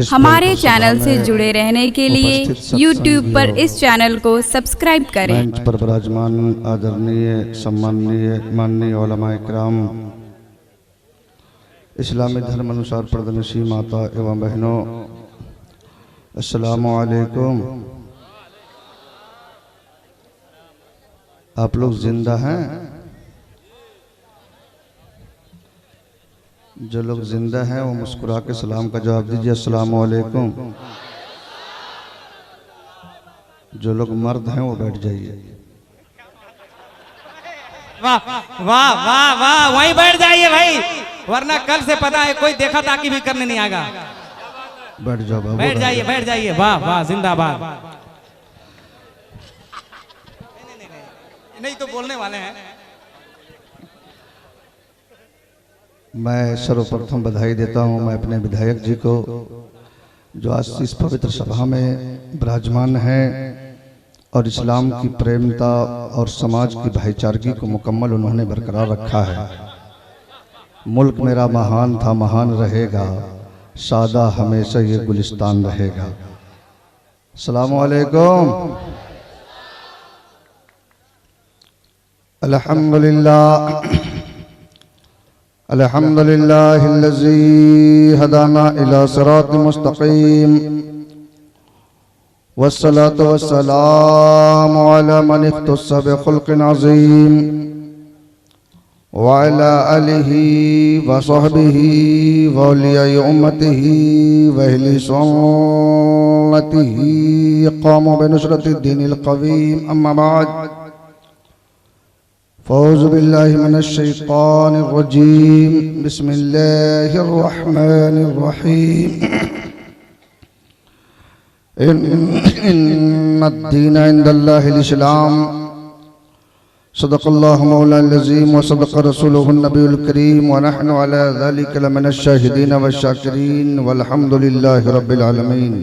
हमारे चैनल से जुड़े रहने के लिए YouTube पर इस चैनल को सब्सक्राइब करें। मंच पर विराजमान आदरणीय सम्माननीय माननीय उलमा इकराम, इस्लामी धर्म अनुसार पर्दनशी माता एवं बहनों, अस्सलामु अलैकुम। आप लोग जिंदा हैं? जो लोग जिंदा हैं वो मुस्कुरा के सलाम का जवाब दीजिए, अस्सलामु अलैकुम। जो लोग मर्द हैं वो बैठ जाइए। वाह वाह वाह वाह, वहीं बैठ जाइए भाई, वरना कल से पता है कोई देखा ताकि भी करने नहीं आएगा। बैठ जाओ बाबू, बैठ जाइए बैठ जाइए। वाह वाह, जिंदाबाद। नहीं तो बोलने वाले हैं। मैं सर्वप्रथम बधाई देता हूं मैं अपने विधायक जी को, जो आज इस पवित्र सभा में विराजमान हैं और इस्लाम की प्रेमता और समाज की भाईचारगी को मुकम्मल उन्होंने बरकरार रखा है। मुल्क मेरा महान था, महान रहेगा, सादा हमेशा ये गुलिस्तान रहेगा। अस्सलामु अलैकुम। अल्हम्दुलिल्लाह अल्हम्दुलिल्लाहिल्लज़ी हदाना इला सिरातिल मुस्तक़ीम वस्सलातु वस्सलामु अला मन इख्तस्सा बिखुल्क़िन अज़ीम व अला आलिहि व सहबिहि व औलियाए उम्मतिहि व अहले सुन्नतिहि क़ामू बिनुसरतिद दीनिल क़वीम। अम्मा बाद, फ़ौज़ु बिल्लाहि मिनश शैतानिर रजीम। बिस्मिल्लाहिर रहमानिर रहीम। इन्नद-दीना इंदल्लाहिल इस्लाम। सदक़ल्लाहु मौलाना अज़ीम व सदक़ रसूलुहुन नबियुल करीम व नहनु अला ज़ालिका लमिनश शाहिदीन व शाकिरीन वल्हम्दुलिल्लाहि रब्बिल आलमीन।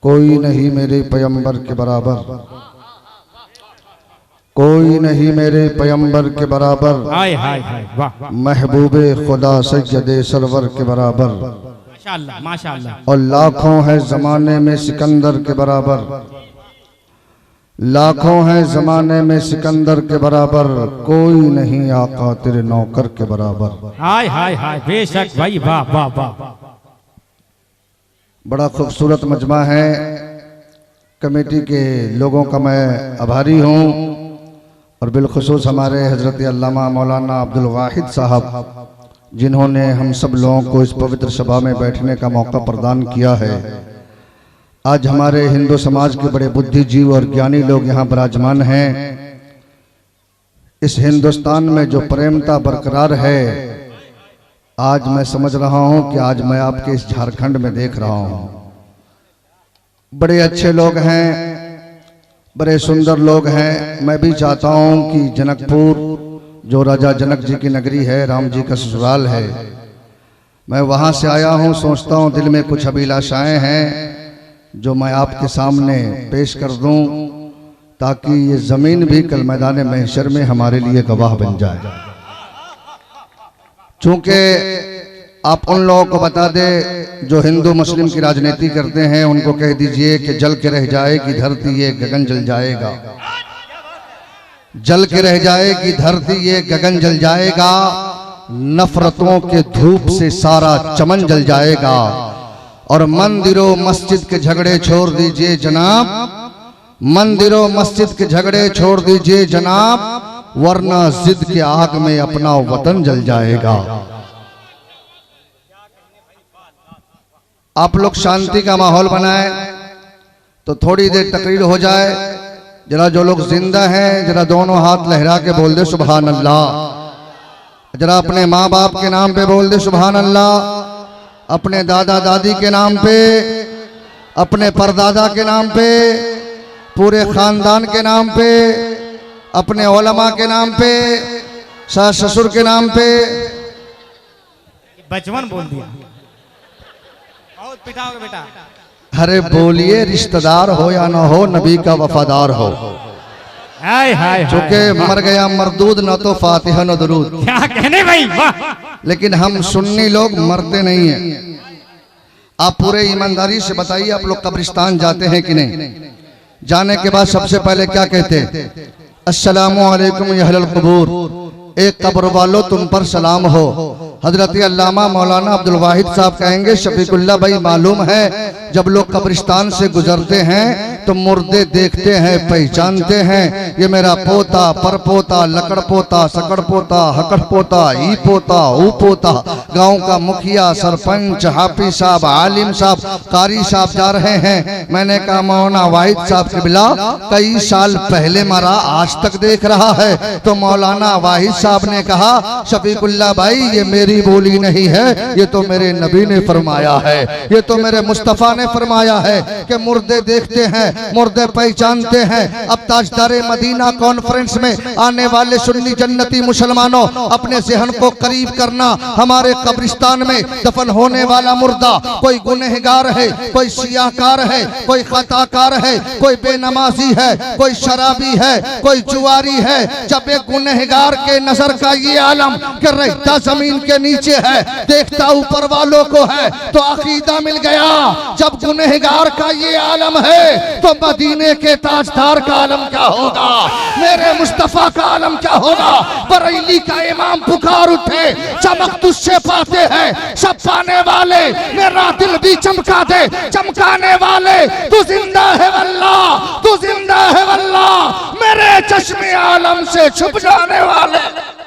कोई नहीं मेरे पैगंबर के बराबर, कोई नहीं मेरे पैगंबर के बराबर, हाय हाय हाय, वाह, महबूबे खुदा सैयदे सरवर के बराबर, माशाअल्लाह माशाअल्लाह। और लाखों है जमाने में सिकंदर के बराबर, लाखों है जमाने में सिकंदर के बराबर, कोई नहीं आका तेरे नौकर के बराबर। हाय हाय हाय, बेशक भाई, वाह वाह वाह। बड़ा खूबसूरत मजमा है। कमेटी के लोगों का मैं आभारी हूँ और बिलखुसूस हमारे हजरत अल्लामा मौलाना अब्दुल वाहिद साहब, जिन्होंने हम सब लोगों को इस पवित्र सभा में बैठने का मौका प्रदान किया है। आज हमारे हिंदू समाज के बड़े बुद्धिजीवी और ज्ञानी लोग यहाँ विराजमान हैं। इस हिंदुस्तान में जो प्रेमता बरकरार है, आज मैं समझ रहा हूँ कि आज मैं आपके इस झारखंड में देख रहा हूँ। बड़े अच्छे लोग हैं, बड़े सुंदर लोग हैं। मैं भी चाहता हूँ कि जनकपुर, जो राजा जनक जी की नगरी है, राम जी का ससुराल है, मैं वहाँ से आया हूँ। सोचता हूँ दिल में कुछ अभिलाषाएं हैं जो मैं आपके सामने पेश कर दूँ, ताकि ये ज़मीन भी कल मैदान महशर में हमारे लिए गवाह बन जाए। चूँकि आप उन लोगों को बता दे जो हिंदू मुस्लिम की राजनीति करते हैं, उनको कह दीजिए कि जल के रह जाएगी धरती, ये गगन जल जाएगा। जल के रह जाएगी धरती, ये गगन जल जाएगा। नफरतों के धूप से सारा चमन जल जाएगा। और मंदिरों मस्जिद के झगड़े छोड़ दीजिए जनाब, मंदिरों मस्जिद के झगड़े छोड़ दीजिए जनाब, वरना जिद के आग में अपना वतन जल जाएगा। आप लोग शांति का माहौल बनाएं तो थोड़ी देर तकरीर हो जाए। जरा जो लोग जिंदा हैं, जरा दोनों हाथ लहरा के बोल दे सुभान अल्लाह। जरा अपने माँ बाप के नाम पे बोल दे सुभान अल्लाह, अपने दादा दादी के नाम पे, अपने परदादा के नाम पे, पूरे खानदान के नाम पे, अपने उलमा के नाम पे, सास ससुर के नाम पे। बचपन बोल दिया, बहुत पिटाओगे बेटा। अरे बोलिए, रिश्तेदार हो या ना हो, नबी का वफादार हो। हाय हाय, चूंकि मर गया मरदूद, न तो फातिहा न दुरूद। क्या कहने भाई, वाह। लेकिन हम सुन्नी लोग मरते नहीं हैं। आप पूरे ईमानदारी से बताइए, आप लोग कब्रिस्तान जाते हैं कि नहीं? जाने के बाद सबसे पहले क्या कहते हैं? अस्सलामु अलैकुम या अहलल क़ुबूर, एक कब्र वालों तुम पर सलाम हो। हजरत अल्लामा मौलाना अब्दुल वाहिद साहब कहेंगे, शफीकुल्लाह भाई मालूम है जब लोग कब्रिस्तान से गुजरते हैं तो मुर्दे देखते हैं, पहचानते हैं, ये मेरा पोता, परपोता, लकड़ पोता, सकड़ पोता, हकड़ पोता, ई पोता, ऊ पोता। गांव का मुखिया, सरपंच, हाफिज साहब, आलिम साहब, कारी साहब जा रहे हैं। मैंने कहा मौलाना वाहिद साहब क़िबला कई साल पहले मरा, आज तक देख रहा है। तो मौलाना वाहिद साहब ने कहा, शफीकुल्लाह भाई ये मेरी बोली नहीं है, ये तो मेरे नबी ने फरमाया है, ये तो मेरे मुस्तफ़ा ने फरमाया है कि मुर्दे देखते हैं, मुर्दे पहचानते हैं। अब ताजदारे मदीना कॉन्फ्रेंस में आने वाले सुन्नी जन्नती मुसलमानों, अपने ज़हन को करीब करना। हमारे कब्रिस्तान में दफन होने वाला मुर्दा कोई गुनहगार है, कोई सियाकार है, कोई खताकार है, कोई बेनमाजी है, कोई शराबी है, कोई जुआरी है। जब एक गुनहगार के नजर का ये आलम कि रहता जमीन के नीचे है, देखता ऊपर वालों को है, तो अकीदा मिल गया। जब गुनहगार का ये आलम है तो मदीने के ताजदार का आलम क्या होगा, मेरे मुस्तफा का आलम क्या होगा। बरेली का इमाम पुकार उठे, चमक तुझसे पाते हैं सब पाने वाले, मेरा दिल भी चमका दे चमकाने वाले। तू जिंदा है वल्लाह, तू जिंदा है वल्लाह, मेरे चश्मे आलम से छुप जाने वाले।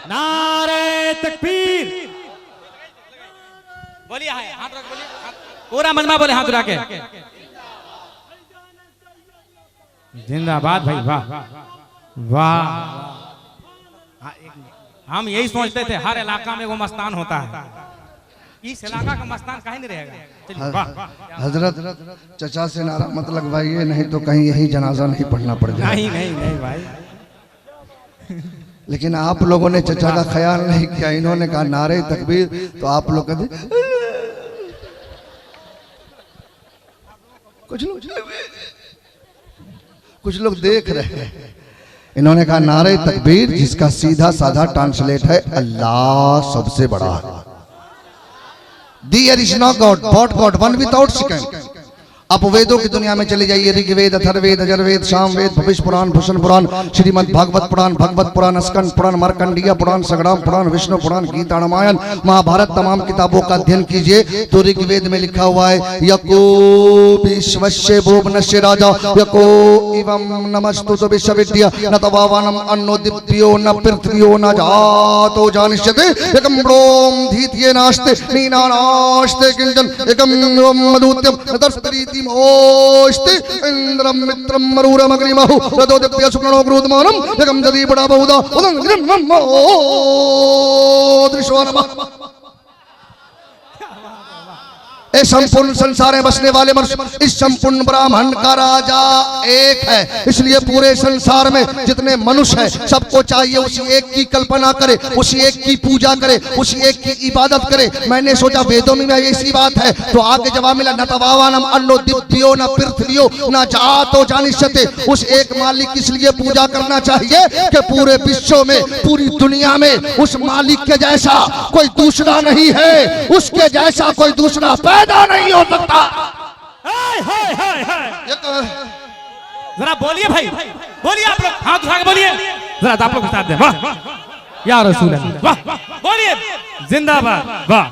नारे तकबीर, बोलिए हाथ रख, बोलिए पूरा मजमा बोले हाथ उठा के। जिंदाबाद भाई, वाह वाह। हम यही सोचते थे हर इलाका में वो मस्तान होता है, इस इलाका का मस्तान कहीं नहीं रहेगा। हजरत चचा से नारा मत लगवाइए, नहीं तो कहीं यही जनाजा नहीं पढ़ना पड़ जाए। नहीं नहीं नहीं भाई, लेकिन आप लोगों ने चचा का ख्याल नहीं किया। इन्होंने कहा नारे तकबीर, तो आप लोग कहते कुछ लोग देख रहे हैं। इन्होंने कहा नारे तकबीर, जिसका सीधा साधा ट्रांसलेट है अल्लाह सबसे बड़ा है। The original God, but God, one without second। आप वेदों की दुनिया में चले जाइए, ऋग्वेद, अथर्ववेद, अजरवेद, सामवेद, भविष्य पुराण, भूषण पुराण, श्रीमद् भागवत पुराण, भगवत पुराण, स्कंद पुराण, मार्कंडेय पुराण, संग्राम पुराण, विष्णु पुराण, गीता, रामायण, महाभारत, तमाम किताबों का अध्ययन कीजिए तो ऋग्वेद में लिखा हुआ है, यको विश्वस्य भुवनस्य राजा यको इवं नमस्तुते विश्वविद्या न तवावनम अन्नो दिव्यो न पृथ्व्यो न जातो जानिष्यते एकम ब्रोम धीत्ये नास्ते नीनानास्ते किंचन एकम मधुत्यम तस्परीति मोष्टि इंद्रम मित्रम मरूरम अग्निमहु रतो दिव्य सुप्रणो ग्रोधमानम एकम जदी बड़ा बहुधा उदं ग्रम दृश्वानम। इस संपूर्ण संसार में बसने वाले मनुष्य, इस संपूर्ण ब्रह्मांड का राजा एक है। इसलिए पूरे संसार में जितने मनुष्य हैं सबको चाहिए उसी एक की कल्पना करे, उसी एक की पूजा करे, उसी एक की इबादत करे। मैंने सोचा वेदों में ऐसी बात है, तो आगे जवाब मिला, न तवावनम अन्नो दिव्यो न पृथ्व्यो न जातो जानिष्यते। उस एक मालिक की इसलिए पूजा करना चाहिए कि पूरे विश्व में, पूरी दुनिया में उस मालिक के जैसा कोई दूसरा नहीं है, उसके जैसा कोई दूसरा पैदा नहीं हो सकता। जरा बोलिए भाई, बोलिए आप लोग हाथ उठा के बोलिए, जरा आप लोग साथ दें। वाह या रसूल अल्लाह, वाह बोलिए जिंदाबाद, वाह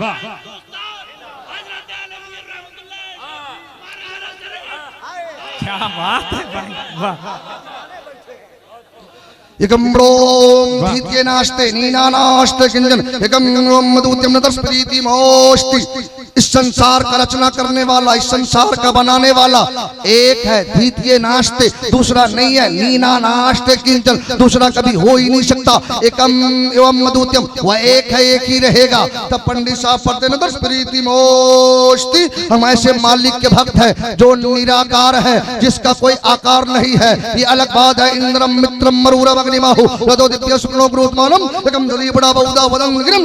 क्या बात है भाई, वाह। एकम ब्रोम धीत्ये नास्ते नीनानास्ते किंचन एकम मधुत्यम न तस्परीति मोष्टि। इस संसार का रचना करने वाला, इस संसार का बनाने वाला एक है। धीत्ये नास्ते, दूसरा नहीं है। नीना नास्ते किंचन, दूसरा कभी हो ही नहीं सकता। एकम एवं मधुत्यम, वह एक है, एक ही रहेगा। तब पंडित साहब पढ़ते न तस्परीति मोष्टि। हम ऐसे मालिक के भक्त हैं जो निराकार है, जिसका कोई आकार नहीं है। ये अलग बात है। इंद्रम मित्रम मरूरम अग्निमहु रतो दिव्य सुप्रणो ग्रोधमानम एकम जदी बड़ा बहुधा वदं ग्रम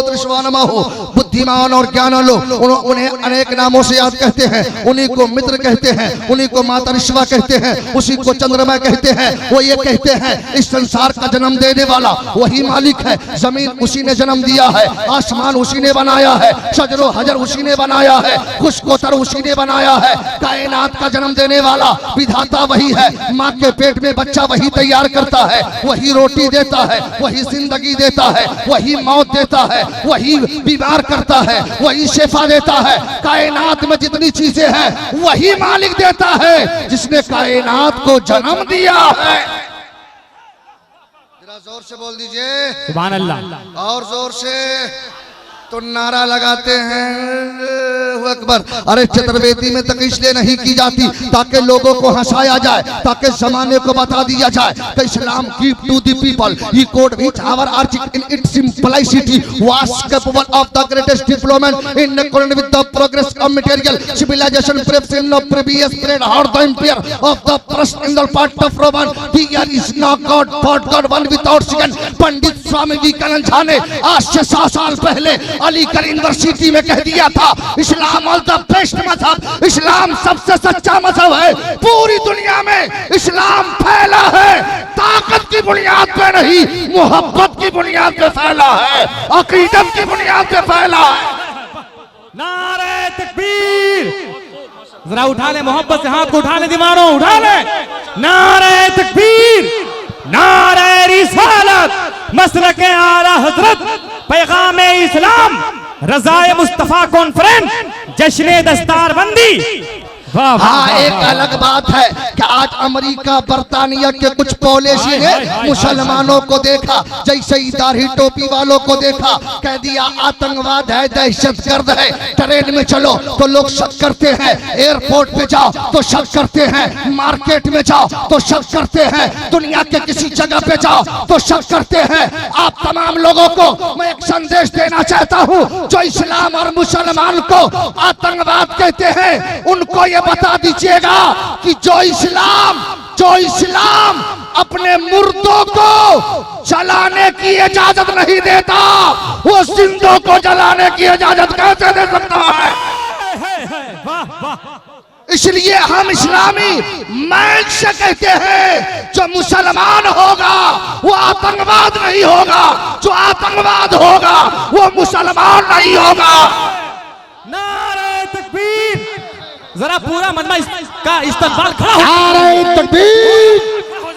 दृश्वानमहु। बुद्धिमान और ज्ञान लोग उन्हें अनेक नामों से याद कहते हैं। उन्हीं को मित्र कहते हैं, उन्हीं को माता ऋषवा कहते हैं, उसी को चंद्रमा कहते हैं। वो ये कहते हैं इस संसार का जन्म देने वाला वही मालिक है। जमीन उसी ने जन्म दिया है, आसमान उसी ने बनाया है, शजरो हजर उसी ने बनाया बनाया है, खुश को तर उसी ने बनाया है। कायनात का जन्म देने वाला विधाता वही है, माँ के पेट में बच्चा वही तैयार करता है, वही रोटी देता है, वही जिंदगी देता है, वही मौत देता है, वही बीमार करता है, वही शिफा देता है। कायनात में जितनी चीजें हैं वही मालिक देता है जिसने कायनात को जन्म दिया है। जरा जोर से बोल दीजिए सुभान अल्लाह। और जोर से तो नारा लगाते हैं अल्लाहु अकबर। अरे चतुर्वेदी में तक इसलिए नहीं की जाती ताकि लोगों को हंसाया जाए, ताकि जमाने को बता दिया जाए कि Islam give to the people he code which our article in its simplicity was capable of the greatest development in according with the progress of material civilisation perhaps in the previous period or the empire of the first in the part of Roman here is no God but God one without second। पंडित स्वामी विवेकानंद झा ने आज से 100 साल पहले Aligarh university में कह दिया था इस्लाम all the best मजहब, इस्लाम सबसे सच्चा मजहब है। पूरी दुनिया में इस्लाम फैला है, ताकत की बुनियाद पे नहीं, मोहब्बत की बुनियाद पे फैला है, अकीदत की बुनियाद पे फैला है। नारे तकबीर, जरा उठा ले मोहब्बत से हाथ को, उठा ले दीवारों, उठा ले। नारे तकबीर, नारे रिसालत, मसलके आला हजरत, पैगामे इस्लाम, रज़ाए मुस्तफा कॉन्फ्रेंस, जश्ने दस्तारबंदी। हाँ, एक अलग बात है कि आज अमेरिका बर्तानिया के कुछ पॉलिसी ने मुसलमानों को देखा, जैसे ही दाढ़ी टोपी वालों को देखा, कह दिया आतंकवाद है, दहशतगर्द है। ट्रेन में चलो तो लोग शक करते हैं, एयरपोर्ट पे जाओ तो शक करते हैं, मार्केट में जाओ तो शक करते हैं, दुनिया के किसी जगह पे जाओ तो शक करते हैं। आप तमाम लोगों को मैं एक संदेश देना चाहता हूँ, जो इस्लाम और मुसलमान को आतंकवाद कहते हैं उनको ये बता दीजिएगा कि जो इस्लाम अपने मुर्दों को जलाने की इजाजत नहीं देता, वो जिंदों को जलाने की इजाजत कैसे दे सकता है? इसलिए हम इस्लामी मैच से कहते हैं जो मुसलमान होगा वो आतंकवाद नहीं होगा, जो आतंकवाद होगा वो मुसलमान नहीं होगा। नारे तकबीर, जरा पूरा मजमा का इस्तकबाल खड़ा हो। नारे तकबीर,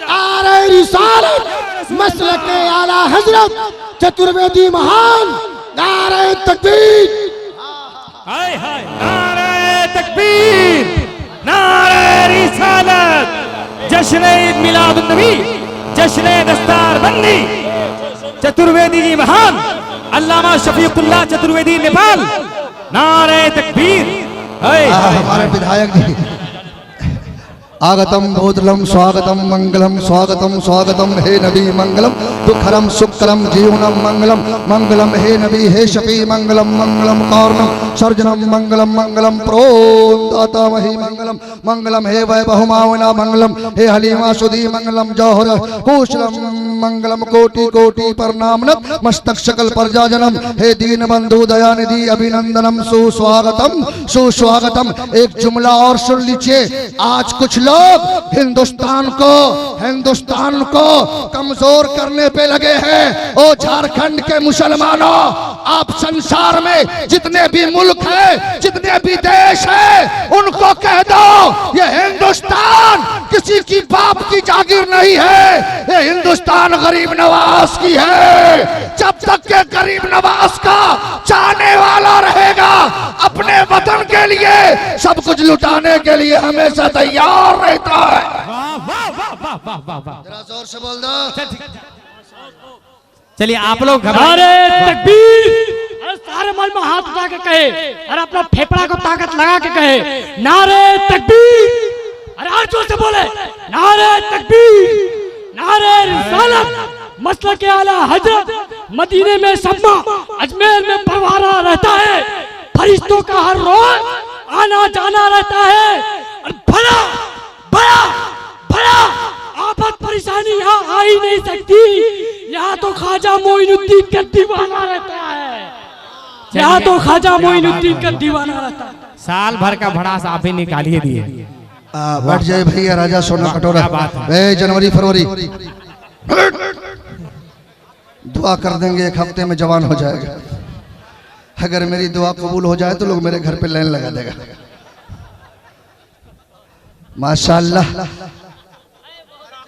नारे रिसालत, मसलके आला हजरत, चतुर्वेदी महान, नारे तकबीर। हाय हाय, नारे तकबीर, नारे रिसालत, जश्न ईद मिलादुन नबी, जश्न दस्तारबंदी, चतुर्वेदी जी महान, अल्लामा शफीकुल्लाह चतुर्वेदी नेपाल। नारे तकबीर। हमारे विधायक जी, आगतम भूतलम स्वागतम मंगलम स्वागतम स्वागतम हे नबी मंगलम दुखरम सुखरम जीवनम मंगलम मंगलम हे नबी हे शफी मंगलम मंगलम कारणम सर्जनम मंगलम मंगलम प्रोदाता मही मंगलम मंगलम हे वैभवमावना मंगलम हे हलीमा सुधी मंगलम जौहर कुशलम मंगलम कोटि कोटि प्रणामनम मस्तक शकल प्रजाजनम हे दीन बंधु दयानिधि अभिनंदनम सुस्वागतम सुस्वागतम। एक जुमला और सुन लीजिए, आज कुछ लोग हिंदुस्तान को कमजोर करने पे लगे हैं। ओ झारखंड के मुसलमानों, आप संसार में जितने भी मुल्क हैं, जितने भी देश हैं, उनको कह दो ये हिंदुस्तान किसी की बाप की जागीर नहीं है, ये हिंदुस्तान गरीब नवाज की है। जब तक के गरीब नवाज का चाहने वाला रहेगा, अपने वतन के लिए सब कुछ लुटाने के लिए हमेशा तैयार रहता है। जरा जोर से बोल दो। चलिए आप लोग नारे तकबीर, अरे सारे मन में हाथ उठा के कहे, अरे अपना फेफड़ा को ताकत लगा के कहे नारे तकबीर। अरे और जोर से बोले नारे तकबीर, नारे रिसालत, मसलके आला हजरत, मदीने में सम्मा, अजमेर में परवाना रहता है, फरिश्तों का हर रोज आना जाना रहता है। और बड़ा बड़ा बड़ा आफत परेशानी यहाँ आ ही नहीं सकती, यहाँ तो ख्वाजा मोइनुद्दीन का दीवाना रहता है, यहाँ तो ख्वाजा मोइनुद्दीन का दीवाना रहता है। साल भर का भड़ास आप ही निकालिए दिए। बैठ जाए भैया, राजा सोना कटोरा। जनवरी फरवरी दुआ कर देंगे, एक हफ्ते में जवान हो जाएगा। अगर मेरी दुआ कबूल हो जाए तो लोग मेरे घर पे लाइन लगा देगा। माशाअल्लाह,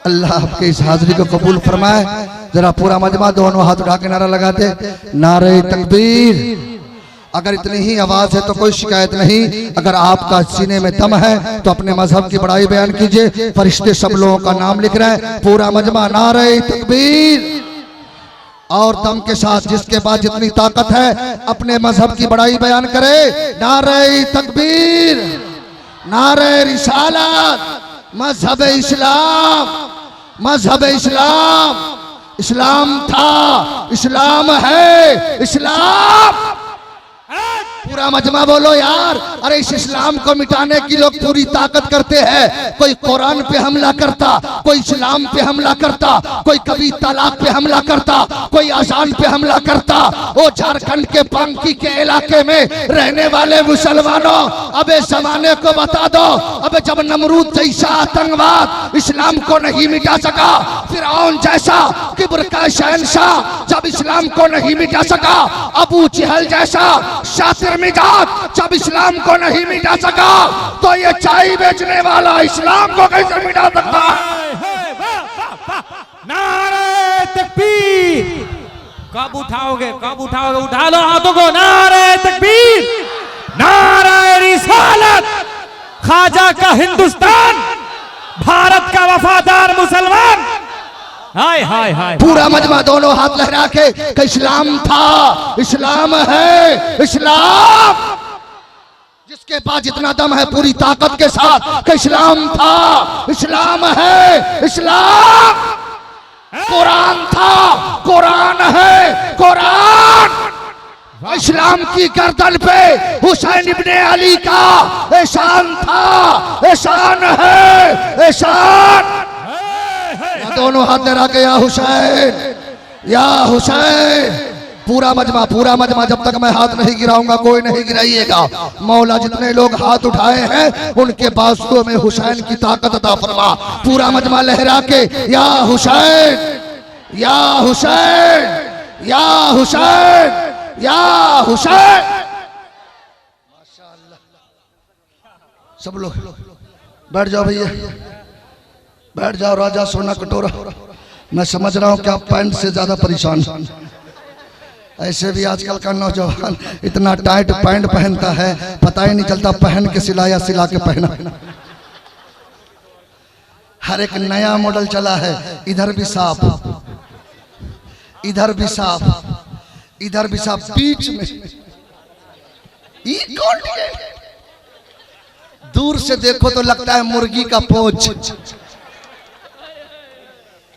अल्लाह आपके इस हाजिरी को कबूल फरमाए। जरा पूरा मजमा दोनों हाथ उठा के नारा लगाते, नारे तकबीर। अगर इतनी ही आवाज है तो कोई शिकायत नहीं। अगर आपका सीने में दम है तो अपने मजहब की बड़ाई बयान कीजिए। फरिश्ते सब लोगों का नाम लिख रहे हैं। पूरा मजमा नारे तकबीर और दम के साथ, जिसके बाद जितनी ताकत है अपने मजहब की बड़ाई बयान करे। नारे तकबीर, नारे रिसालत, मजहब इस्लाम, मजहब इस्लाम। इस्लाम था, इस्लाम है, इस्लाम। पूरा मजमा बोलो यार। अरे इस इस्लाम को मिटाने की लोग पूरी ताकत करते हैं। कोई कुरान पे हमला करता, कोई इस्लाम पे हमला करता, कोई कभी तलाक पे हमला करता, कोई अजान पे हमला करता। वो झारखंड के पांकी के इलाके में रहने वाले मुसलमानों, अबे जमाने को बता दो, अबे जब नमरूद जैसा आतंकवाद इस्लाम को नहीं मिटा सका, फिरौन जैसा किब्र का शहंशाह जब इस्लाम को नहीं मिटा सका, अबू जहल जैसा शातिर मिजाज जब इस्लाम को नहीं मिटा सका, तो ये चाय बेचने वाला इस्लाम को कैसे मिटा सकता? नारे तकबीर। कब उठाओगे, कब उठाओगे? उठा लो हाथों को। नारे तकबीर, नारे रिसालत। ख्वाजा का हिंदुस्तान, भारत का वफादार मुसलमान। हाय हाय हाय। पूरा मजमा दोनों हाथ लहरा के इस्लाम था, इस्लाम है, इस्लाम। जिसके पास जितना दम है पूरी ताकत के साथ कि इस्लाम था, इस्लाम है, इस्लाम। कुरान था, कुरान है, कुरान। इस्लाम की गर्दन पे हुसैन इब्ने अली का एहसान था, एहसान है, एहसान। दोनों हाथ लहरा के या हुसैन, या हुसैन। पूरा मजमा जब तक मैं हाथ नहीं गिराऊंगा कोई नहीं गिराइएगा। मौला जितने लोग हाथ उठाए हैं उनके बाजुओं में हुसैन की ताकत अता फरमा। पूरा मजमा लहरा के या हुसैन, या हुसैन, या हुसैन, या हुसैन। माशाअल्लाह। सब लोग बैठ जाओ भैया, बैठ जाओ। राजा सोना कटोरा, मैं समझ रहा हूं कि आप पैंट से ज्यादा परेशान। ऐसे भी आजकल का नौजवान इतना टाइट पैंट पहनता है, पता ही नहीं चलता पहन के सिलाया सिला के पहना। हर एक नया मॉडल चला है। इधर भी साफ, इधर भी साफ, इधर भी साफ, बीच में दूर से देखो तो लगता है मुर्गी का पोंछ।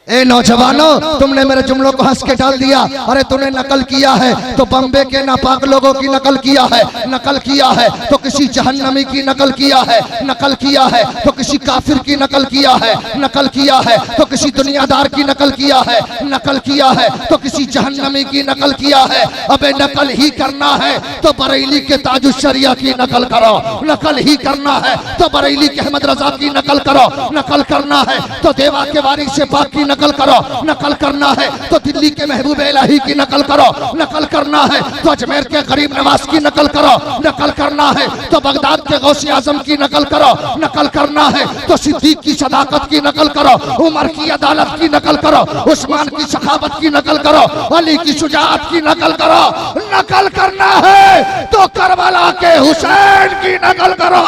ए नौजवानों, तुमने मेरे जुमलों को हंस के डाल दिया। अरे तूने नकल किया है तो बम्बे के नापाक लोगों की नकल किया है, नकल किया है तो किसी जहन्नमी की नकल किया है, नकल किया है तो किसी काफिर की नकल किया है, नकल किया है तो किसी दुनियादार की नकल किया है, नकल किया है तो किसी जहन्नमी की नकल किया है। अबे नकल ही करना है तो बरेली के ताजुश्शरिया की नकल करो, नकल ही करना है तो बरेली के अहमद रजा की नकल करो, नकल करना है तो देवा के वारिस से पाक की नकल करो, नकल करना है तो दिल्ली के महबूब इलाही की नकल करो, नकल करना है तो अजमेर के गरीब नवाज की नकल करो, नकल करना है तो बगदाद के गौसे आजम की नकल करो, नकल करना है तो सिद्दीक की सदाकत की नकल करो, उमर की अदालत की नकल करो, उस्मान की सखावत की नकल करो, अली की शुजाअत की नकल करो। नकल करना है तो करबला के हुसैन की नकल करो।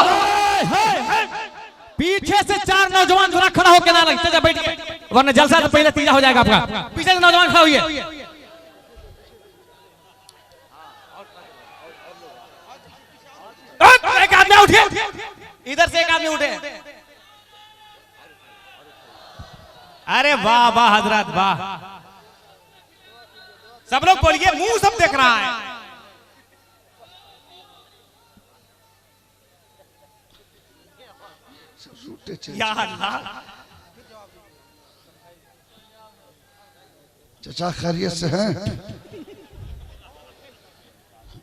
पीछे से चार नौजवान जरा खड़ा होकर ना लगते जा, बैठिए, वरना जलसा तो पहले तीजा हो जाएगा आपका। पीछे से नौजवान खड़ा होइए। एक आदमी उठिए, इधर से एक आदमी उठे। अरे वाह वाह हजरत वाह। सब लोग बोलिए, मुंह सब देख रहा है। या अल्लाह। चचा खैरियत से हैं?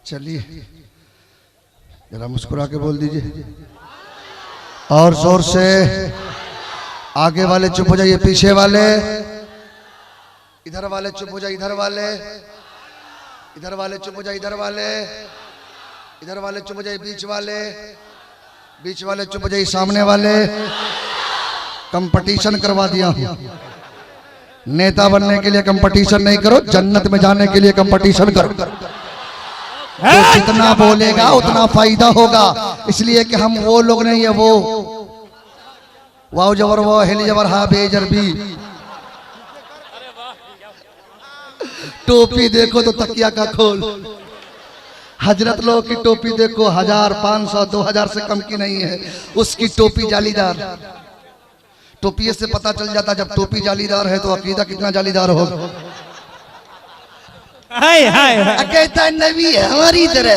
चलिए जरा मुस्कुरा के बोल दीजिए और जोर से। आगे वाले चुप हो जाइए, पीछे वाले, इधर वाले चुप हो जाइए, इधर वाले। इधर वाले चुप हो जाए, इधर वाले चुप हो जाए, बीच वाले चुप हो जाए, सामने वाले। कंपटीशन करवा दिया हूं। नेता बनने के लिए कंपटीशन नहीं करो, जन्नत में जाने के लिए कंपटीशन करो। तो जितना बोलेगा उतना फायदा होगा, इसलिए कि हम वो लोग नहीं है, वो वाव जबर वाह हिल जबर हा बेजरबी। टोपी देखो तो तकिया का खोल। हजरत लोग की टोपी देखो 1000, 500, 2000 से कम की नहीं है, उसकी टोपी जालीदार। टोपी से पता चल जाता जब टोपी जालीदार है तो अकीदा कितना जालीदार होगा। कहता है नबी हमारी तरह।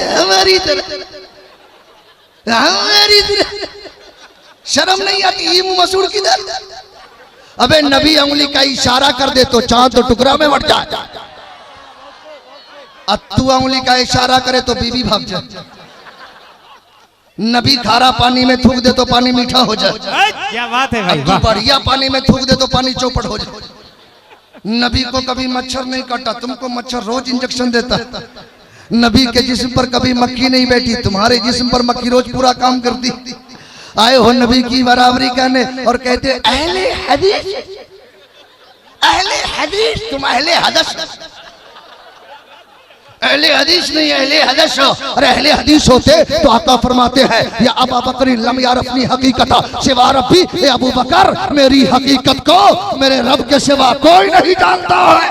शर्म नहीं आती ईम मसूर किधर? अबे नबी उंगली का इशारा कर दे तो चांद तो टुकड़ा में बट जाए। अत्तू उंगली का इशारा करे तो बीबी भाग जाए। नबी खारा पानी में थूक दे तो पानी मीठा हो जाए। क्या बात है भाई, तू बढ़िया पानी में थूक दे तो पानी चौपट हो जाए। नबी को कभी मच्छर नहीं काटा, तुमको मच्छर रोज इंजेक्शन देता। नबी के जिस्म पर कभी मक्खी नहीं बैठी, तुम्हारे जिस्म पर मक्खी रोज पूरा काम करती। आए हो नबी की बराबरी करने और कहते अहले हदीस, तुम अहले हदस। अहले हदीस नहीं, अहले हदस हो। अरे अहले हदीस होते तो आका फरमाते हैं या अबू बकर लम यारफनी हकीकत सिवा रब्बी, ए अबू बकर मेरी हकीकत को मेरे रब के सिवा कोई नहीं जानता है।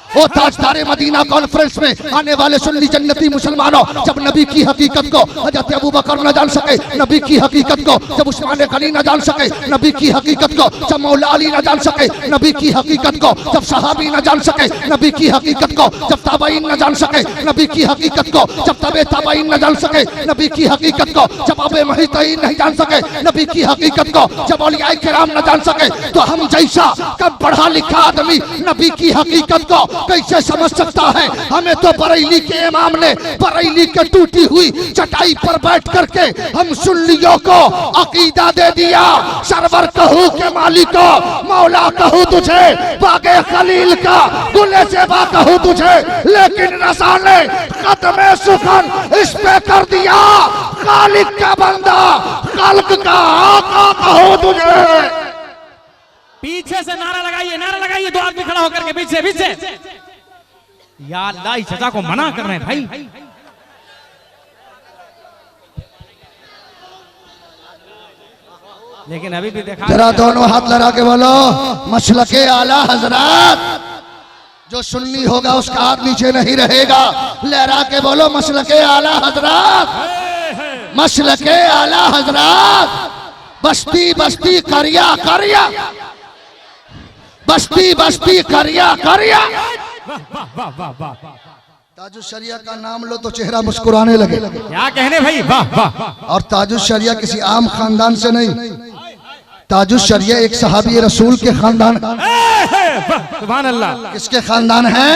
वो ताजदारे मदीना कॉन्फ्रेंस में आने वाले सुन्नी जन्नती मुसलमानों, जब नबी की हकीकत को हजरत अबू बकर न जान सके, नबी की हकीकत को जब उस्मान गनी न जान सके, नबी की हकीकत को जब मौला अली न जान सके, नबी की हकीकत को जब सहाबी न जान सके, नबी की हकीकत को जब ताबईन न जान सके, नबी की हकीकत को जब तबे ताबईन न जान सके, नबी की हकीकत को जब अबे महितईन नहीं जान सके, नबी की हकीकत को जब औलिया किराम न जान सके, तो हम जैसा कब पढ़ा लिखा आदमी नबी की हकीकत को कैसे समझ सकता है? हमें तो बरेली के इमाम ने बरेली के टूटी हुई चटाई पर बैठ करके हम सुन्नियों को अकीदा दे दिया। सरवर कहूँ के मालिक को, मौला कहूँ तुझे, बागे खलील का गुले सेबा कहूँ तुझे, लेकिन रसा ने कदमे सुखन इस पे कर दिया। खालिक का बंदा, खालिक का आका कहूँ तुझे। पीछे से नारा लगाइए, दो आदमी खड़ा होकर के पीछे। या अल्लाह, इस सजा को मना कर रहे हैं भाई। लेकिन अभी भी देखा, जरा दोनों हाथ लगा के बोलो मसलके आला हजरात। जो सुन्नी होगा उसका हाथ नीचे नहीं रहेगा। लहरा के बोलो मसलके आला हजरात, मसलके आला हजरात। बस्ती बस्ती करिया करिया, बस्ती बस्ती करिया करिया। ताजुश शरिया का नाम लो तो चेहरा मुस्कुराने लगे। क्या कहने भाई, वाह वाह। और ताजुश शरिया किसी आम खानदान से नहीं, ताजुश शरिया एक सहाबी रसूल के खानदान। सुभान अल्लाह। किसके खानदान है?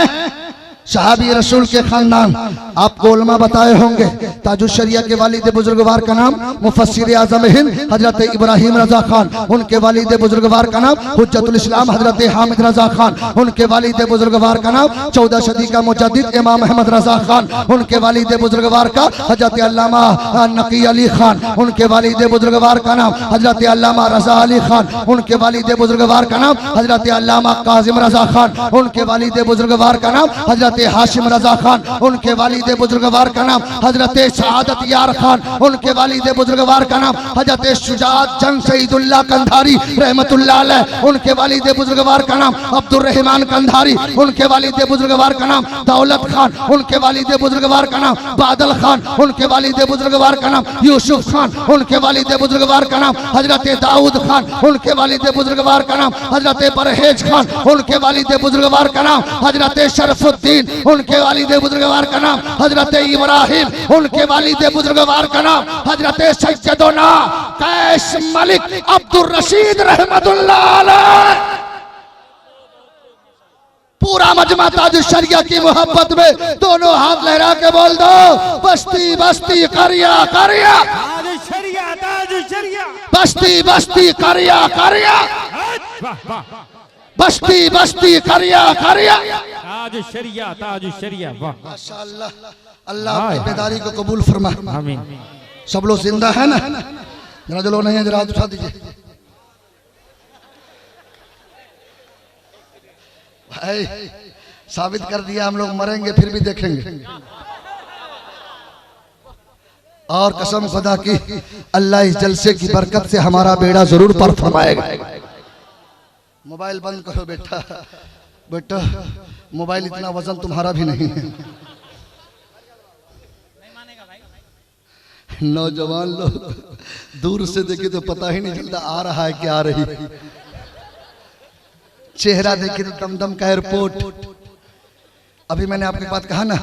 सहाबी रसूल के खानदान। आपको उलमा बताए होंगे ताजुश शरिया के वालिद बुजुर्गवार का नाम मुफस्सिर आज़म हिंद हजरत इब्राहिम रजा खान, उनके वालिद बुजुर्गवार का नाम हुज्जतुल इस्लाम हजरत हामिद रजा खान, उनके वालिद बुजुर्गवार का नाम 14 सदी का मुजद्दिद इमाम अहमद रजा खान, उनके वालिद बुजुर्गवार का हजरत अल्लामा नकी अली खान, उनके वालिद बुजुर्गवार का नाम हजरत अल्लामा रजा अली खान, उनके वालिद बुजुर्गवार का नाम हजरत अल्लामा काजिम रजा खान, उनके वालिद बुजुर्गवार का नाम हजरत हाशिम रजा खान, उनके वालिद बुजुर्गवार का नाम हजरत सआदत यार खान, उनके वालिद बुजुर्गवार का नाम हजरत शुजात जंग सईदुल्लाह कंधारी रहमतुल्लाह अलैह, उनके वालिद बुजुर्गवार का नाम अब्दुर रहमान कंधारी, उनके वालिद बुजुर्गवार का नाम दौलत खान, उनके वालिद बुजुर्गवार का नाम बादल खान, उनके वालिद बुजुर्गवार का नाम यूसुफ खान, उनके वालिद बुजुर्गवार का नाम हजरत दाऊद खान, उनके वालिद बुजुर्गवार का नाम हजरत परहेज खान, उनके वालिद बुजुर्गवार का नाम हजरत शरफुद्दीन, उनके वालिद बुजुर्गवार का नाम हजरत इब्राहिम, उनके वालिद बुजुर्गवार का नाम हजरत सैयदना कैस मलिक अब्दुल रशीद रहमतुल्लाह अलैह। पूरा मजमा ताजुश शरिया की मोहब्बत में दोनों हाथ लहरा के बोल दो बस्ती बस्ती करिया करिया, बस्ती बस्ती करिया करिया, बस्ती बस्ती करिया करिया। ताज शरिया वाह माशाअल्लाह। अल्लाह अपनी बेदारी को कबूल फरमा। आमीन। सब लोग जिंदा है ना? जरा जो लोग नहीं है जरा हाथ उठा दीजिए। भाई साबित कर दिया हम लोग मरेंगे फिर भी देखेंगे। और कसम खुदा की अल्लाह इस जलसे की बरकत से हमारा बेड़ा जरूर पार फरमाएगा। मोबाइल बंद करो बेटा, बेटा मोबाइल इतना वजन तुम्हारा भी नहीं है। नौजवान लोग दूर से देखे तो पता ही नहीं चलता आ रहा है कि आ रही। चेहरा देखे तो दमदम का एयरपोर्ट। अभी मैंने आपके बात कहा ना,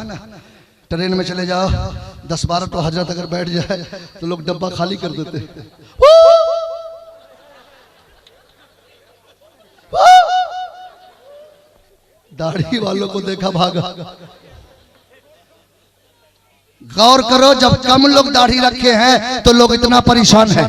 ट्रेन में चले जाओ 10-12 तो हजरत अगर बैठ जाए तो लोग डब्बा खाली कर देते। दाढ़ी वालों को देखा भागा। गौर करो, जब कम लोग दाढ़ी रखे हैं तो लोग इतना परेशान हैं।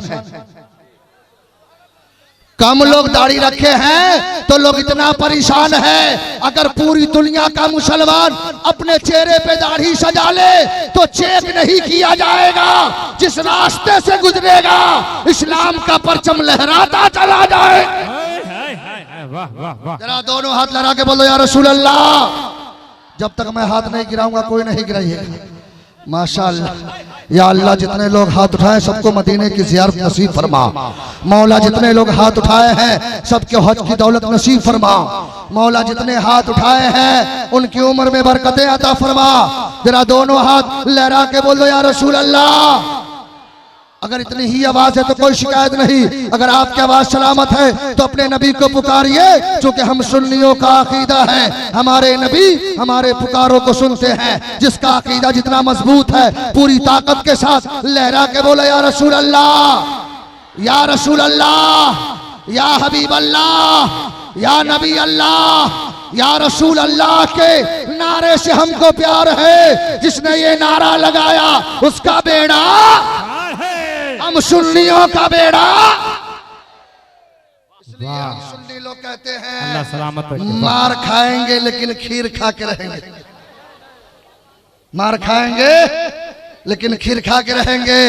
कम लोग दाढ़ी रखे हैं तो लोग इतना परेशान हैं। अगर पूरी दुनिया का मुसलमान अपने चेहरे पे दाढ़ी सजा ले तो चेक नहीं किया जाएगा। जिस रास्ते से गुजरेगा इस्लाम का परचम लहराता चला जाए। वाह वाह वाह। जरा दोनों हाथ लगा के बोलो या रसूल अल्लाह। जब तक मैं हाथ नहीं गिराऊंगा कोई नहीं गिराइएगा। माशाअल्लाह। या अल्लाह जितने लोग हाथ उठाए सबको मदीने की ज़ियारत नसीब फरमा। मौला जितने लोग हाथ उठाए हैं सबके हज की दौलत नसीब फरमा। मौला जितने हाथ उठाए हैं उनकी उम्र में बरकतें अता फरमा। जरा दोनों हाथ लहरा के बोलो या रसूल अल्लाह। अगर इतनी ही आवाज है तो कोई शिकायत नहीं। अगर आपकी आवाज सलामत है तो अपने नबी को पुकारिए, क्योंकि हम सुन्नियों का अकीदा है हमारे नबी हमारे पुकारों को सुनते हैं। जिसका अकीदा जितना मजबूत है पूरी ताकत के साथ लहरा के बोला या रसूल अल्लाह, या रसूल अल्लाह, या हबीब अल्लाह, या नबी अल्लाह, या रसूल अल्लाह के नारे से हमको प्यार है। जिसने ये नारा लगाया उसका बेड़ा, हम सुन्नियों का बेड़ा। इसलिए हम सुन्नी लोग कहते हैं अल्लाह सलामत रखे। मार खाएंगे लेकिन खीर खा के रहेंगे। मार खाएंगे लेकिन खीर खा के रहेंगे।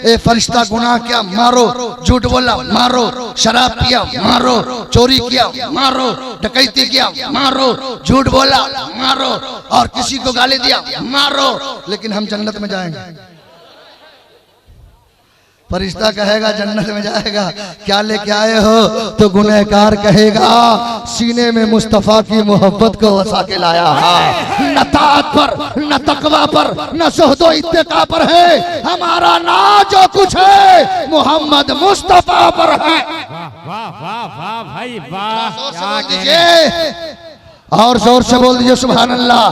ए फरिश्ता गुनाह किया मारो, झूठ बोला मारो, शराब पिया मारो, चोरी किया मारो, डकैती किया मारो, झूठ बोला मारो, और किसी को गाली दिया मारो, लेकिन हम जन्नत में जाएंगे। फरिश्ता कहेगा जन्नत में जाएगा, क्या लेके आए हो? तो गुनहगार कहेगा सीने में मुस्तफा की मोहब्बत को वसा के लाया है। न ताअत पर, न तकवा पर, न ज़ुहदो इत्तिका पर है हमारा नाज। जो कुछ है मोहम्मद मुस्तफा पर है। वाह वाह वाह वाह भाई वाह। और जोर से बोल दीजिए सुभान अल्लाह।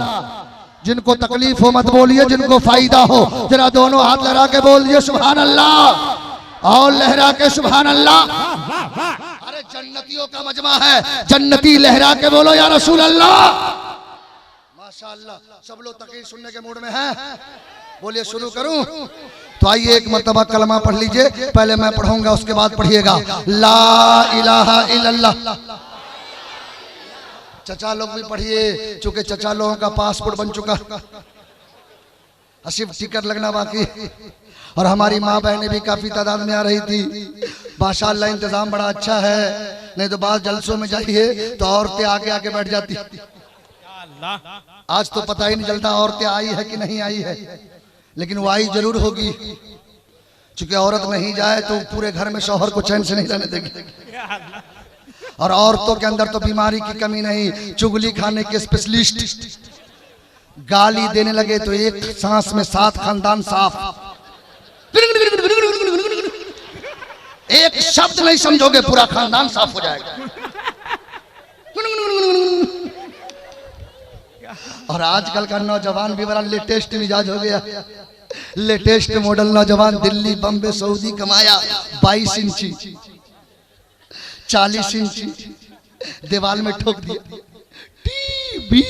जिनको तकलीफ हो मत बोलिए, जिनको फायदा हो जरा दोनों हाथ लहरा के बोल दिए सुभान अल्लाह, और लहरा के सुभान अल्लाह। अरे जन्नतियों का मजमा है, जन्नती लहरा के बोलो या रसूल अल्लाह। माशाअल्लाह। सब लोग तकरीर सुनने के मूड में हैं। बोलिए शुरू करूं? तो आइए एक मर्तबा कलमा पढ़ लीजिए। पहले मैं पढ़ूंगा उसके बाद पढ़िएगा ला इलाहा इल्लल्लाह। चचा लोग भी पढ़िए, चूंकि चचा लोगों का पासपोर्ट बन चुका, सिर्फ टिकट लगना बाकी। और हमारी माँ बहनें भी काफी तादाद में आ रही थी। माशाअल्लाह इंतजाम बड़ा अच्छा है, नहीं तो बाद जलसों में जाइए तो औरतें आगे आगे बैठ जाती। आज तो पता ही नहीं चलता औरतें आई है कि नहीं आई है, लेकिन वो आई जरूर होगी। चूंकि औरत नहीं जाए तो पूरे घर में शौहर को चैन से नहीं रहने देगी। और औरतों के अंदर तो बीमारी की कमी नहीं, चुगली खाने के स्पेशलिस्ट। गाली देने लगे तो एक सांस में 7 खानदान साफ। एक शब्द नहीं समझोगे पूरा खानदान साफ हो जाएगा। और आजकल का नौजवान भी बड़ा लेटेस्ट मिजाज हो गया। लेटेस्ट मॉडल नौजवान दिल्ली बम्बे सऊदी कमाया 22 इंची 40 इंची दीवार में ठोक दिया। टीबी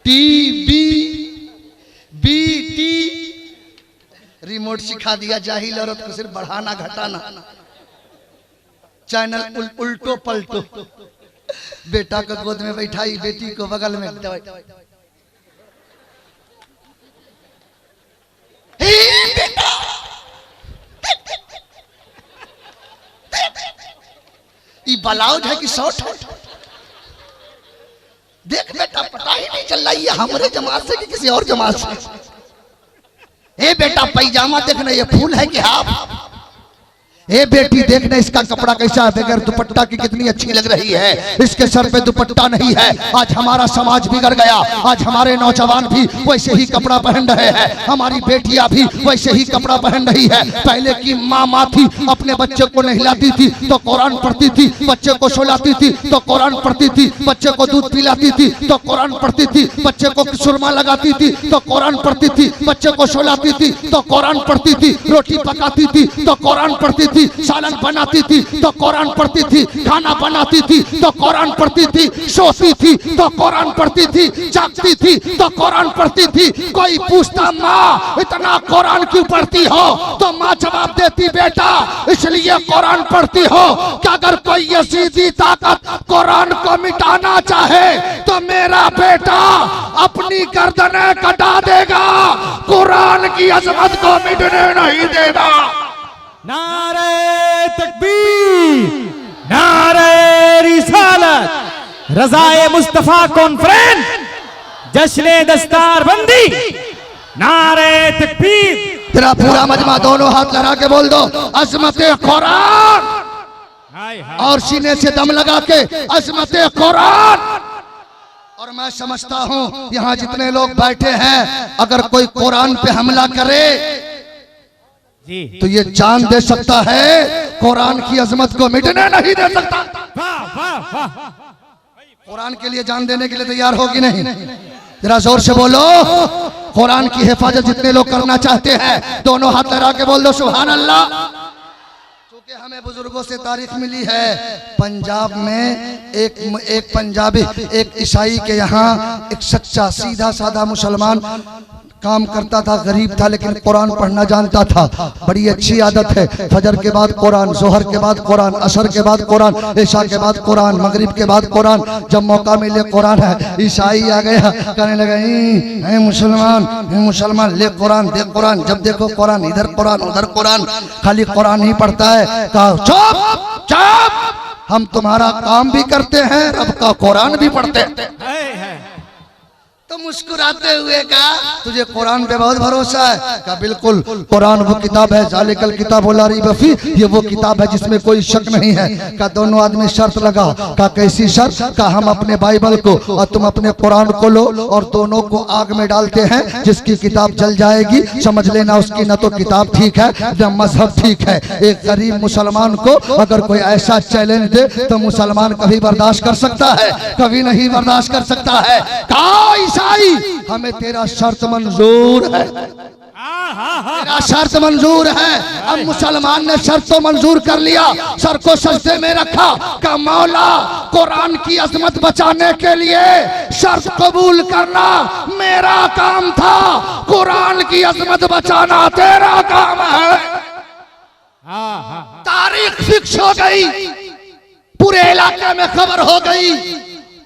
टीबी बीटी रिमोट सिखा दिया जाहिल औरत को सिर्फ बढ़ाना घटाना, चैनल उल्टो पलटो। बेटा को गोद में बैठाई, बेटी को बगल में बेटा ये ब्लाउज है कि शॉर्ट है? देख बेटा पता ही नहीं चल रहा ये हमारे जमात से कि किसी और जमात से। ए बेटा पैजामा देखना ये फूल है कि हाफ? ए बेटी देखना इसका कपड़ा कैसा है, बगैर दुपट्टा की कितनी अच्छी लग रही है, इसके सर पे दुपट्टा नहीं है। आज हमारा समाज बिगड़ गया, आज हमारे नौजवान भी वैसे ही कपड़ा पहन रहे हैं, हमारी बेटियां भी वैसे ही कपड़ा पहन रही है। पहले की माँ थी अपने बच्चे को नहलाती थी तो कुरान पढ़ती थी, बच्चे को सुलाती थी तो कुरान पढ़ती थी, बच्चे को दूध पिलाती थी तो कुरान पढ़ती थी, बच्चे को सुरमा लगाती थी तो कुरान पढ़ती थी, बच्चे को सुलाती थी तो कुरान पढ़ती थी, रोटी पकाती थी तो कुरान पढ़ती थी, सालन बनाती थी तो कुरान पढ़ती थी, खाना बनाती थी तो कुरान पढ़ती थी, सोती थी तो कुरान पढ़ती थी, जागती थी तो कुरान पढ़ती थी। कोई पूछता माँ इतना कुरान क्यों पढ़ती हो, तो माँ जवाब देती बेटा इसलिए कुरान पढ़ती हो कि अगर कोई यजीदी ताकत कुरान को मिटाना चाहे तो मेरा बेटा अपनी गर्दनें कटा देगा, कुरान की अजमत को मिटने नहीं देगा। नारे तकबीर, नारे रिसालत, रज़ाए मुस्तफा कॉन्फ्रेंस, जश्न दस्तारबंदी, नारे तकबीर। तेरा पूरा मजमा दोनों हाथ लगा के बोल दो अजमत कुरान, और सीने से दम लगा के अजमत कुरान। और मैं समझता हूं यहाँ जितने लोग बैठे हैं अगर कोई कुरान पे हमला करे तो ये जान दे सकता है, कुरान की अजमत को मिटने नहीं दे सकता। कुरान के लिए जान देने के लिए तैयार होगी नहीं? जरा जोर से बोलो कुरान की हिफाजत जितने लोग करना चाहते हैं दोनों हाथ लगा के बोल दो सुभान अल्लाह। क्योंकि हमें बुजुर्गों से तारीख मिली है, पंजाब में एक पंजाबी एक ईसाई के यहाँ एक सच्चा सीधा साधा मुसलमान काम करता था, गरीब था लेकिन कुरान पढ़ना जानता था। बड़ी अच्छी आदत है, फजर के बाद कुरान, जोहर के बाद कुरान, असर के बाद कुरान, इशा के बाद कुरान, मगरिब के बाद कुरान, जब मौका मिले कुरान है। ईसाई आ गया कहने लगा मुसलमान ले कुरान दे कुरान, जब देखो कुरान, इधर कुरान उधर कुरान, खाली कुरान ही पढ़ता है। कहा चुप चुप, हम तुम्हारा काम भी करते हैं, रब का कुरान भी पढ़ते हैं। तो मुस्कुराते हुए कहा तुझे कुरान पे बहुत भरोसा है? कहा बिल्कुल, कुरान वो किताब है, जालिकल किताब ला रैब फी, ये वो किताब है जिसमें कोई शक नहीं है। कहा दोनों आदमी शर्त लगा। कहा कैसी शर्त? कहा हम अपने बाइबल को और तुम अपने कुरान को लो और दोनों को आग में डालते हैं, जिसकी किताब जल जाएगी समझ लेना उसकी न तो किताब ठीक है न मजहब ठीक है। एक गरीब मुसलमान को अगर कोई ऐसा चैलेंज दे तो मुसलमान कभी बर्दाश्त कर सकता है? कभी नहीं बर्दाश्त कर सकता है। कहा हमें तेरा शर्त मंजूर है, तेरा शर्त मंजूर है। अब मुसलमान ने शर्त तो मंजूर कर लिया, सर को सजदे में रखा, का मौला कुरान की अजमत बचाने के लिए शर्त कबूल करना मेरा काम था, कुरान की अजमत बचाना तेरा काम है। तारीख फिक्स हो गई, पूरे इलाके में खबर हो गई,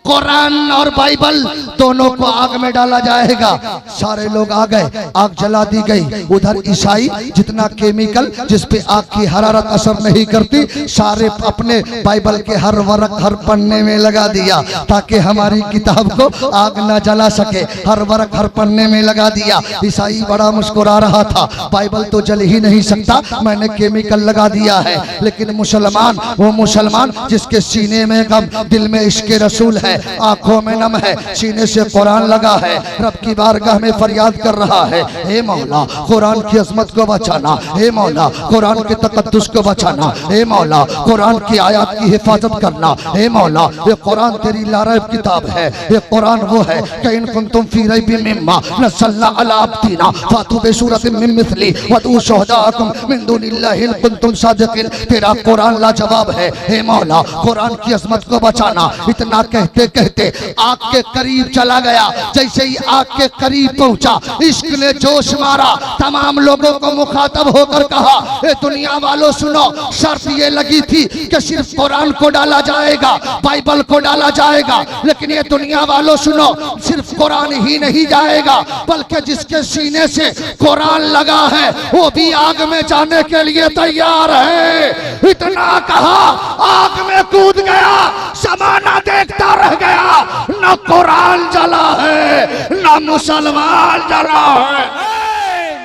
कुरान और बाइबल दोनों को आग में डाला जाएगा। सारे लोग आ गए, आग जला दी गई। उधर ईसाई जितना केमिकल जिस पे आग की हरारत असर नहीं करती, सारे अपने बाइबल के हर वर्क हर पन्ने में लगा दिया ताकि हमारी किताब को आग न जला सके। हर वर्क हर पन्ने में लगा दिया। ईसाई बड़ा मुस्कुरा रहा था, बाइबल तो जल ही नहीं सकता, मैंने केमिकल लगा दिया है। लेकिन मुसलमान, वो मुसलमान जिसके सीने में गम, दिल में इश्क रसूल है, आंखों में नम है, सीने से कुरान लगा है, रब की बारगाह में फरियाद कर रहा है, हे मौला कुरान की अजमत को बचाना, हे मौला कुरान के तकद्दुस को बचाना, हे मौला कुरान की आयत की हिफाजत करना, हे मौला ये कुरान तेरी लारैब किताब है, ये कुरान वो है कि इन कुंतुम फी रैबिम मिम्मा नज़्ज़लना अला अब्दीना फातू बिसूरतिन मिन मिस्ली वदू शुहदाअकुम मिन दुनिल्लाहि इन कुंतुम सादिकीन। तेरा कुरान लाजवाब है, हे मौला कुरान की अजमत को बचाना। इतना कहते कहते आग के करीब चला गया। जैसे ही आग के करीब पहुंचा, इश्क ने जोश मारा, तमाम लोगों को मुखातब होकर कहा, ए दुनिया वालों सुनो, शर्त ये लगी थी कि सिर्फ कुरान को डाला जाएगा, बाइबल को डाला जाएगा, लेकिन ये दुनिया वालों सुनो, सिर्फ कुरान ही नहीं जाएगा, बल्कि जिसके सीने से कुरान लगा है वो भी आग में जाने के लिए तैयार है। इतना कहा, आग में कूद गया, समाना देखता रह गया, न कुरान जला है न मुसलमान जला है।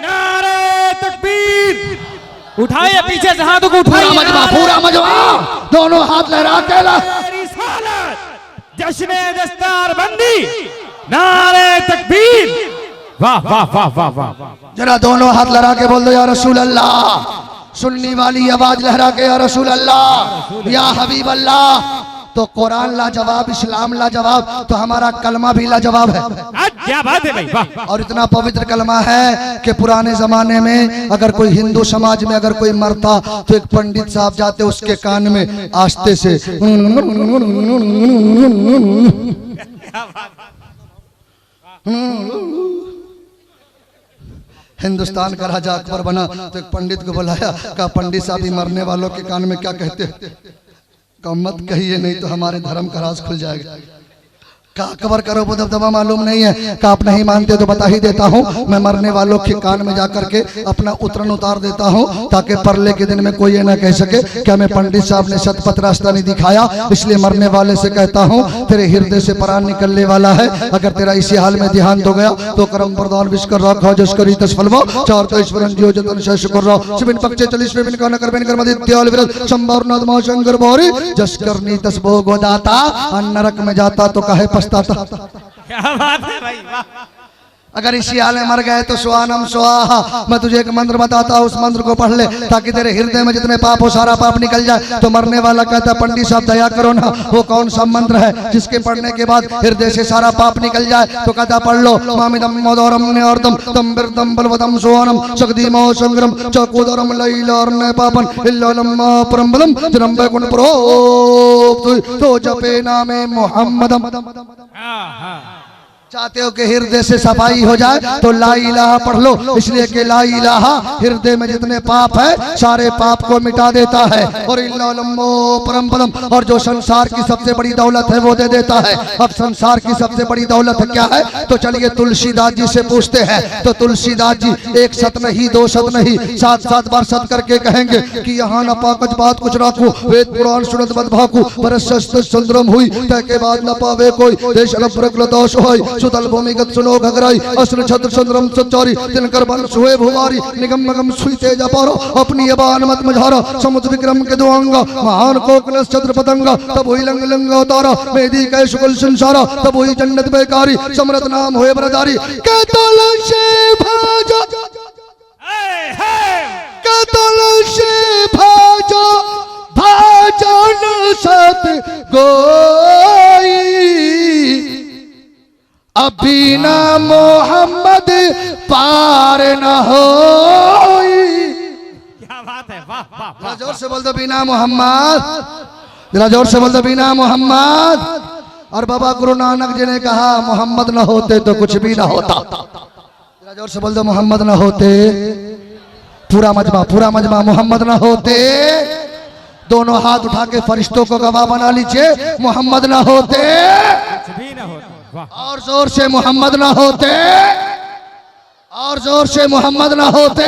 नारे तकबीर, उठाइए पीछे से हाथों को, पूरा मजमा, पूरा मजमा, दोनों हाथ लहरा के जश्न दस्तार बंदी, नारे तकबीर, वाह वाह वाह वाह वाह। जरा दोनों हाथ लहरा के बोल दो या रसूल अल्लाह, सुनने वाली आवाज लहरा के या रसूल अल्लाह, या हबीब अल्लाह। तो कुरान लाजवाब, इस्लाम लाजवाब, तो हमारा कलमा भी लाजवाब है। क्या बात है भाई, वाह। और इतना पवित्र कलमा है कि पुराने जमाने में अगर कोई हिंदू समाज में अगर कोई मरता तो एक पंडित साहब जाते उसके कान में आस्ते से हिंदुस्तान का राजा अकबर बना तो एक पंडित को बुलाया, कहा पंडित साहब मरने वालों के कान में क्या कहते हैं? कहा मत कहिए नहीं तो हमारे धर्म का राज खुल जाएगा। कहा अकबर करो दबदबा मालूम नहीं है? कहा आप नहीं मानते तो बता ही देता हूँ, मैं मरने वालों के कान में जाकर के अपना उतरन उतार देता हूँ ताकि परले के दिन में कोई ये ना कह सके क्या मैं पंडित साहब ने शतपथ रास्ता नहीं दिखाया। इसलिए मरने वाले से कहता हूँ तेरे हृदय से प्राण निकलने वाला है, अगर तेरा इसी हाल में ध्यान हो गया तो करम प्रदान विश्कर रखो जस्करी तस्फलवा चार तो ईश्वरन जियो जतन शुक्र रहो सिबिन पक्षे 40 बिन का नकर बिन कर मदित्याल विरत संभावनाद महाशंकर भौरी जस्करनी तस्बो गोदाता नरक में जाता तो कहे क्या बात है भाई, वाह। अगर इसी हाल में मर गए तो स्वानम स्वाहा। मैं तुझे एक मंत्र बताता हूँ, उस मंत्र को पढ़ ले ताकि तेरे हृदय में जितने पाप हो सारा पाप निकल जाए। तो मरने वाला कहता पंडित साहब दया करो ना, वो कौन सा मंत्र है जिसके पढ़ने के बाद हृदय से सारा पाप निकल जाए? तो कहता पढ़ लो, मामिदम मोदरम नेर्दम तम बिरदम बलवदम सोनम शक्तिमो संग्रम चकोदरम लैलर्न पापन इल्लम परमबलम तिरंबे गुण प्रोक्त तो जपे नामे मोहम्मदम। चाहते हो कि हृदय से सफाई हो जाए तो ला इलाहा पढ़ लो, इसलिए कि ला इलाहा हृदय में जितने पाप है सारे पाप को मिटा देता है और इल्लल्लाहु परम पदम, और जो संसार की सबसे बड़ी दौलत है वो दे देता है। अब संसार की सबसे बड़ी दौलत क्या है? तो चलिए तुलसीदास जी से पूछते हैं। तो तुलसीदास जी एक सत नहीं दो सत नहीं 7-7 बार सत करके कहेंगे कि यहाँ न पाकज बात कुछ राखू, वेद पुराण सुनत मत भाकू, परस्त संद्रम हुई तय के बाद न पावे कोई, देश अलप्रगलतोष होई सुतल भूमिगत सुनो घगराई अस्त्र छत्र चंद्रम सच्चारी तिनकर बल सुहे भुवारी निगम मगम सुई तेज पारो अपनी अबान मत मझारा समुद्र विक्रम के दुआंगा महान कोकलस छत्र पतंगा तब हुई लंग लंगा तारा मेदी कै शुक्ल संसारा तब हुई जन्नत बेकारी समरत नाम होए बरदारी के तुलसी भाजा के तुलसी भाजा भाजन सत गोई अभी ना मोहम्मद पार न हो। क्या बात है, वाह वाह वाह। जोर से बोल दो बिना मोहम्मद, जरा जोर से बोल दो बिना मोहम्मद। और बाबा गुरु नानक जी ने कहा मोहम्मद न होते तो कुछ भी ना होता। जरा जोर से बोल दो मोहम्मद न होते, पूरा मजमा मोहम्मद न होते। दोनों हाथ उठा के फरिश्तों को गवाह बना लीजिए, मोहम्मद न होते कुछ भी ना होता। और जोर से मोहम्मद ना होते, और जोर से मोहम्मद ना होते।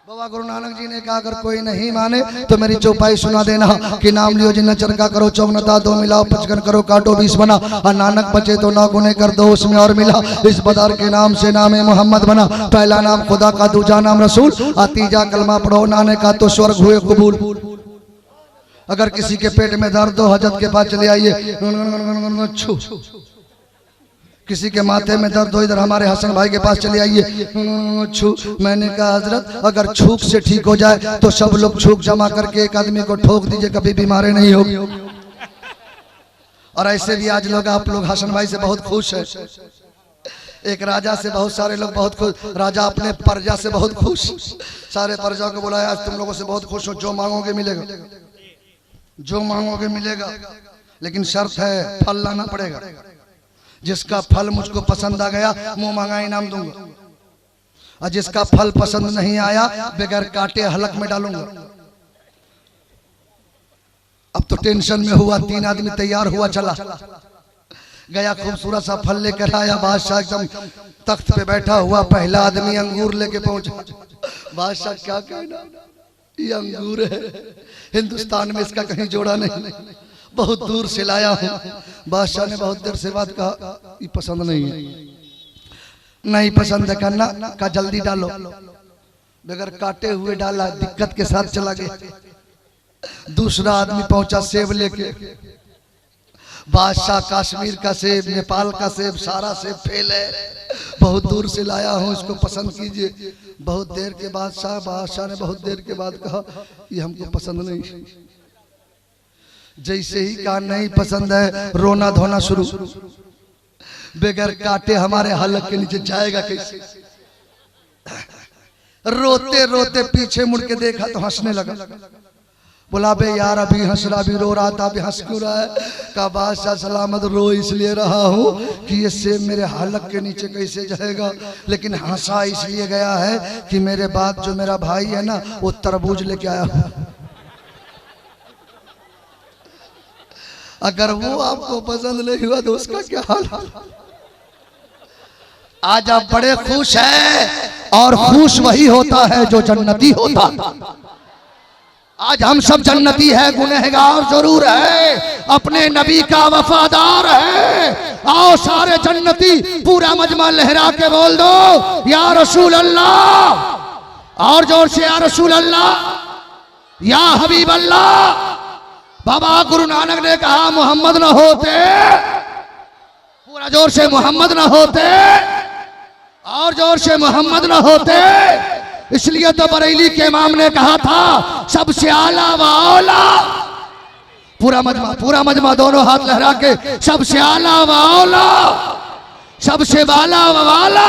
बाबा गुरु नानक जी ने कहा अगर कोई नहीं माने तो मेरी चौपाई सुना देना कि नाम लियो जिन्ना चरका करो चौगनता दो मिलाओ 55 करो काटो 20 बना और नानक बचे तो ना गुने कर दो उसमें और मिला। इस बदार के नाम से नाम मोहम्मद बना, पहला नाम खुदा का दूजा नाम रसूल और तीजा कलमा पढ़ो नाने का तो स्वर्ग हुए कबूल। अगर किसी के पेट में दर्द हो हजरत के पास चले आइए, किसी के माथे में दर्द हो इधर हमारे हसन भाई के पास चले आइए छू। मैंने कहा हजरत अगर छूक से ठीक हो जाए तो सब लोग छूक जमा करके एक आदमी को ठोक दीजिए, कभी बीमारी नहीं होगी। और ऐसे भी आज लोग आप लोग हसन भाई से बहुत खुश है। एक राजा से बहुत सारे लोग बहुत खुश, राजा अपने प्रजा से बहुत खुश, सारे प्रजा को बुलाया आज तुम लोगों से बहुत खुश हो, जो मांगोगे मिलेगा, जो मांगोगे मिलेगा, लेकिन शर्त है फल लाना पड़ेगा। जिसका फल मुझको पसंद आ गया मुंह मांगा इनाम दूंगा, और जिसका फल पसंद नहीं आया बगैर काटे हलक में डालूंगा। अब तो टेंशन में हुआ, 3 आदमी तैयार हुआ, चला गया, खूबसूरत सा फल लेकर आया। बादशाह एकदम तख्त पे बैठा हुआ, पहला आदमी अंगूर लेके पहुंचा। बादशाह क्या कहना, ये अंगूर है, हिंदुस्तान में इसका कहीं जोड़ा नहीं, बहुत दूर से लाया हूं। बादशाह ने बहुत देर से बात कहा, ये पसंद नहीं है, नहीं पसंद है करना का, जल्दी डालो। बगैर काटे हुए डाला, दिक्कत के साथ चला गया। दूसरा आदमी पहुंचा सेब लेके। बादशाह कश्मीर का सेब, नेपाल का सेब, सारा सेब फेल है, बहुत दूर से लाया हूं, इसको पसंद कीजिए। बहुत देर के बादशाह ने बहुत देर के बाद कहा, ये हमको पसंद नहीं। जैसे ही कहा नहीं पसंद है, रोना धोना शुरू। बगैर काटे हमारे हलक के नीचे जाएगा कैसे? रोते रोते पीछे मुड़ के देखा तो हंसने लगा। बोला बे यार, अभी हंस रहा, अभी रो रहा था, अभी हंस क्यों रहा है? कहा बादशाह सलामत, रो इसलिए रहा हूँ कि ये सेब मेरे हलक के नीचे कैसे जाएगा, लेकिन हंसा इसलिए गया है कि मेरे बाद जो मेरा भाई है ना, वो तरबूज लेके आया हुआ। अगर वो आपको पसंद नहीं हुआ तो उसका क्या हाल? आज आप बड़े खुश हैं, और खुश वही होता है जो जन्नती होता। आज हम सब जन्नती है, गुनहगार जरूर है, अपने नबी का वफादार है। आओ सारे जन्नती पूरा मजमा लहरा के बोल दो, या रसूल अल्लाह, और जोर से या रसूल अल्लाह, या हबीब अल्लाह। बाबा गुरु नानक ने कहा मोहम्मद न होते, पूरा जोर से मोहम्मद न होते, और जोर से मोहम्मद न होते। इसलिए तो बरेली के इमाम ने कहा था सबसे आला व औला, पूरा मजमा दोनों हाथ लहरा के, सबसे आला व औला, सबसे वाला व वाला।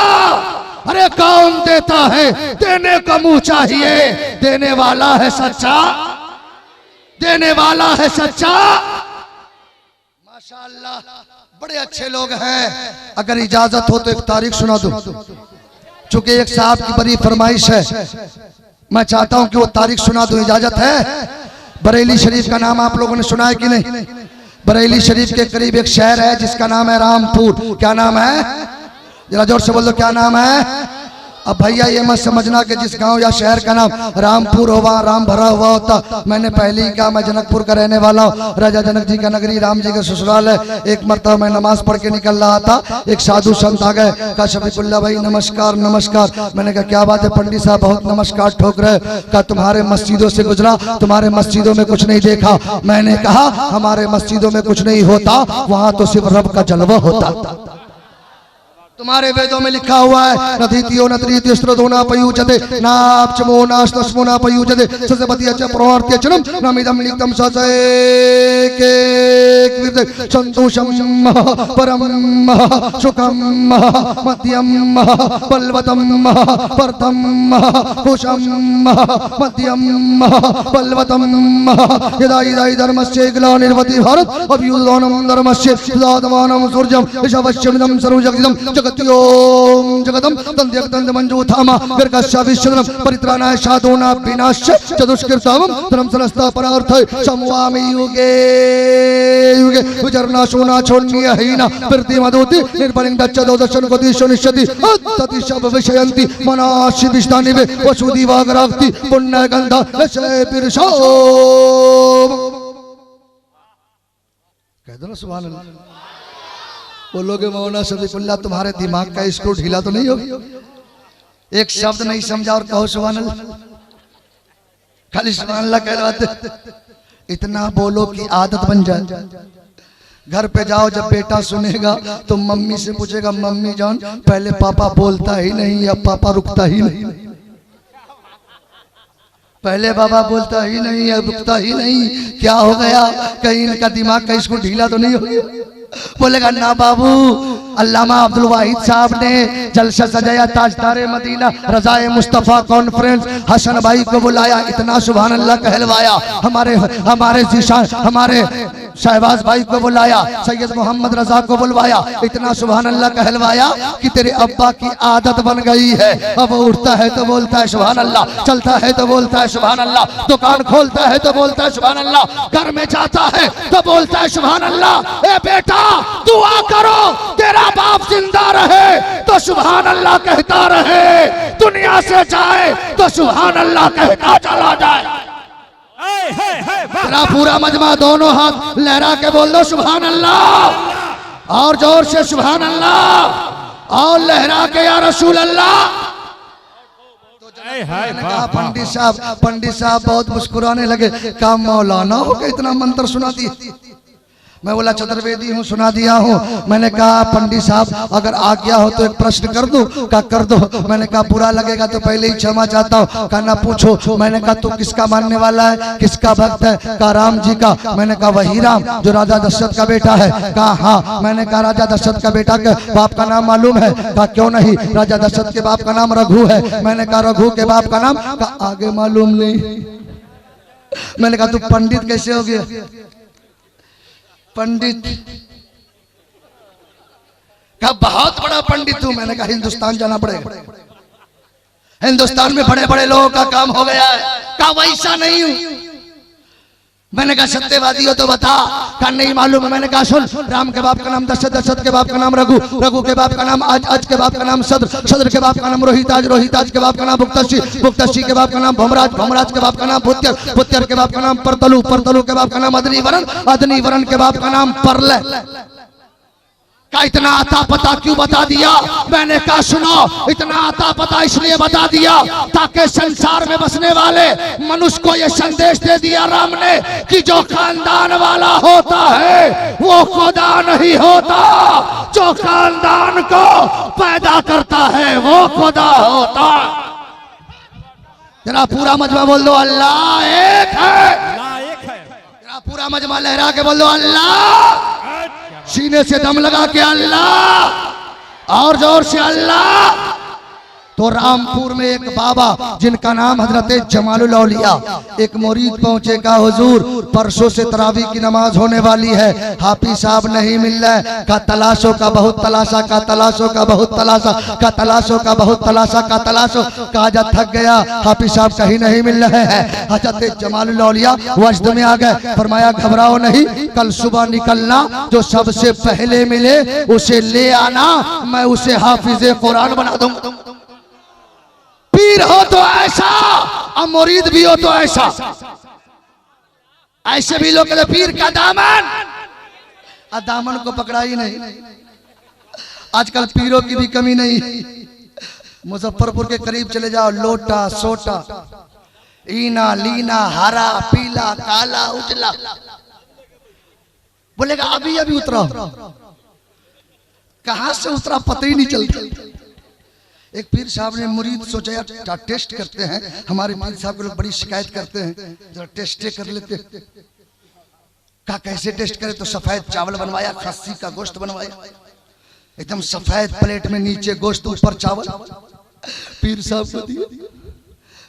अरे कौन देता है, देने का मुंह चाहिए, देने वाला है सच्चा, देने वाला है सच्चा। माशाअल्लाह, बड़े अच्छे लोग हैं। अगर इजाजत हो तो एक तारीख सुना दूं, चूंकि एक साहब की बड़ी फरमाइश है, मैं चाहता हूं कि वो तारीख सुना दूं, इजाजत है? बरेली शरीफ का नाम आप लोगों ने सुना है कि नहीं? बरेली शरीफ के करीब एक शहर है जिसका नाम है रामपुर। क्या नाम है? जरा जोर से बोल दो, क्या नाम है? अब भैया ये मत समझना कि जिस गांव या शहर का नाम रामपुर हो वहाँ राम भरा हुआ होता। मैंने पहले ही कहा मैं जनकपुर का रहने वाला हूँ, राजा जनक जी का नगरी, राम जी का ससुराल है। एक मरतबा मैं नमाज पढ़ के निकल रहा था, एक साधु संत आ गए, कहा शफीकुल्लाह भाई नमस्कार नमस्कार। मैंने कहा क्या बात है पंडित साहब, बहुत नमस्कार ठोक रहे। कहा तुम्हारे मस्जिदों से गुजरा, तुम्हारे मस्जिदों में कुछ नहीं देखा। मैंने कहा हमारे मस्जिदों में कुछ नहीं होता, वहाँ तो सिर्फ रब का जलवा होता। तुम्हारे वेदों में लिखा हुआ है नदीतियो नत्रीति स्त्रदोना पयुजते नापचमो नास्तस्मोना पयुजते ससपतिय च प्रवर्त्यचनम नमिदम लिखतम ससे के कृत संतोषम परम सुखम मध्यम बलवतम परतम कुशम मध्यम बलवतम यदा यदा धर्मस्य ग्लानिर्वति भारत अभ्युदयनम धर्मस्य सुदातमानं सूर्यं विश्ववश्यमिदं सर्वजगदिदं जगत्योम जगदम तंद्यक्तंद मंजूथामा विरकस्य विश्वदम परित्राणाय साधूनां विनाश्य चतुष्कृतम धर्म संस्था परार्थ समवामि युगे युगे विचरणाशोना छोन्य हीना प्रतिमदोति निर्बलिंग दच्चदो दर्शन कोदिशो निश्चति तति शब विषयंति मनाशि विष्टानि वे वसुधि वागराक्ति पुण्य गंधा लसे पिरशो। कह दो ना सुभान अल्लाह। बोलोगे मौलाना शफीकुल्लाह तुम्हारे दिमाग का स्क्रू ढीला तो नहीं होगी? एक शब्द नहीं समझा और कहो सुभान अल्लाह, खाली सुभान अल्लाह कहलाते। इतना बोलो कि आदत बन जाए। घर पे जाओ, जब बेटा सुनेगा तो मम्मी से पूछेगा मम्मी जान पहले पापा बोलता ही नहीं या पापा रुकता ही नहीं, पहले बाबा बोलता ही नहीं या रुकता ही नहीं, क्या हो गया? कहीं इनका दिमाग का स्क्रू ढीला तो नहीं हो गया? बोलेगा ना बाबू, अल्लामा अब्दुल वाहिद साहब ने जलसा सजाया, ताजदारे मदीना रजाए मुस्तफा कॉन्फ्रेंस, हसन भाई को बुलाया, इतना सुभान अल्लाह कहलवाया। हमारे जीशान, हमारे शहबाज भाई को बुलाया, सैयद मोहम्मद रजा को बुलवाया, इतना सुभान अल्लाह कहलवाया कि तेरे अब्बा की आदत बन गई है, अब वो उठता है तो बोलता है सुभान अल्लाह, चलता है तो बोलता है सुभान अल्लाह, दुकान खोलता है तो बोलता है सुभान अल्लाह, घर में जाता है तो बोलता है सुभान अल्लाह। ए बेटा दुआ करो तेरा बाप जिंदा रहे तो सुभान अल्लाह कहता रहे, दुनिया से जाए तो सुभान अल्लाह कहता चला जाए। तेरा पूरा मजमा दोनों हाथ लहरा के बोल दो सुभान अल्लाह, और जोर से सुभान अल्लाह, और लहरा के या रसूल अल्लाह। पंडित साहब बहुत मुस्कुराने लगे, क्या मौलाना हो के इतना मंत्र सुना दिए? मैं बोला चतुर्वेदी हूँ, सुना दिया हूँ। मैंने कहा पंडित साहब अगर आज्ञा हो तो एक प्रश्न कर दूं? क्या कर दो। मैंने कहा बुरा लगेगा तो पहले ही क्षमा चाहता हूँ। कहा ना पूछो। मैंने कहा तू किसका मानने वाला है, किसका भक्त है? कहा राम जी का। मैंने कहा वही राम जो राजा दशरथ का बेटा है? कहा हाँ। मैंने कहा राजा दशरथ का बेटा के बाप का नाम मालूम है? कहा क्यों नहीं, राजा दशरथ के बाप का नाम रघु है। मैंने कहा रघु के बाप का नाम? कहा आगे मालूम नहीं। मैंने कहा तू पंडित कैसे हो गया? पंडित का बहुत बड़ा पंडित हूं। मैंने कहा हिंदुस्तान जाना पड़ेगा, हिंदुस्तान में बड़े बड़े लोगों का काम हो गया है। कहा वैसा नहीं हूं। मैंने कहा सत्यवादी हो तो बता। कहा नहीं मालूम है। मैंने कहा सुन, राम के बाप का नाम दशरथ, दशरथ के बाप का नाम रघु, रघु के बाप का नाम आज के बाप का नाम सद्र, सद्र के बाप का नाम रोहिताज, रोहिताज के बाप का नाम भुक्तशी, भुक्तशी के बाप का नाम भमराज, भमराज के बाप का नाम भुत्यर, भुत्यर के बाप का नाम परतलु, परतलु के बाप का नाम अदनीवरण, अदनीवरण के बाप का नाम परलय। का इतना आता पता क्यों बता दिया? मैंने कहा सुनो, इतना आता पता इसलिए बता दिया ताकि संसार में बसने वाले मनुष्य को यह संदेश दे दिया राम ने कि जो खानदान वाला होता है वो खुदा नहीं होता, जो खानदान को पैदा करता है वो खुदा होता। तेरा पूरा मजमा बोल दो अल्लाह एक है। तेरा पूरा मजमा लहरा के बोल दो अल्लाह, सीने से दम लगा के अल्लाह, और जोर से अल्लाह। तो रामपुर में एक बाबा जिनका नाम हजरत जमालुल औलिया, एक मुरीद पहुंचे का हुजूर परसों से तरावी की नमाज होने वाली है, हाफिज साहब नहीं मिल रहा है। का तलाशों का बहुत तलाशा, का तलाशों का बहुत तलाशा, का तलाशों का बहुत तलाशा, का तलाशों का हजरत थक गया, हाफिज साहब कहीं नहीं मिल रहे हैं। हजरत जमालुल औलिया वजद में आ गए, फरमाया घबराओ नहीं, कल सुबह निकलना, जो सबसे पहले मिले उसे ले आना, मैं उसे हाफिज कुरान बना दूंगा। पीर हो तो ऐसा और मुरीद भी हो तो ऐसा। ऐसे भी लोग पीर का दामन, दामन को पकड़ा ही नहीं। आजकल पीरों की भी कमी नहीं। मुजफ्फरपुर के करीब चले जाओ, लोटा सोटा, ईना लीना, हरा पीला काला उजला, बोलेगा अभी अभी उतरा, कहां से उतरा पता ही नहीं चलता। एक पीर साहब ने मुरीद सोचा टेस्ट करते हैं, हमारे पीर साहब को लोग बड़ी शिकायत करते हैं, जरा टेस्ट कर लेते। कहा कैसे टेस्ट करें? तो सफेद चावल बनवाया, खस्सी का गोश्त बनवाया, एकदम सफेद प्लेट में नीचे गोश्त ऊपर चावल, पीर साहब को दिया।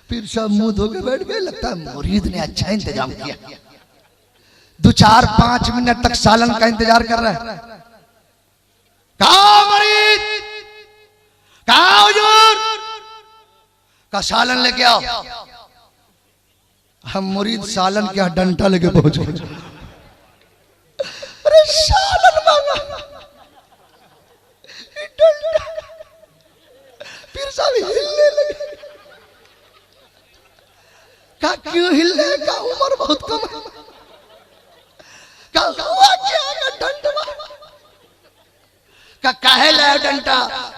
पीर साहब मुंह धो के बैठ गए। लगता है मुरीद ने अच्छा इंतजाम किया, 2-4-5 मिनट तक सालन का इंतजार कर रहा है। कहा मुरीद, कहा हुजूर, का सालन लेके आओ। हम मुरीद सालन क्या डंटा लेके पहुंच गए। अरे सालन मांगा, डंटा। फिर सब हिलने लगे। का क्यों हिलने? का उम्र बहुत कम है। का हुआ क्या? डंटा का काहे लाया डंटा?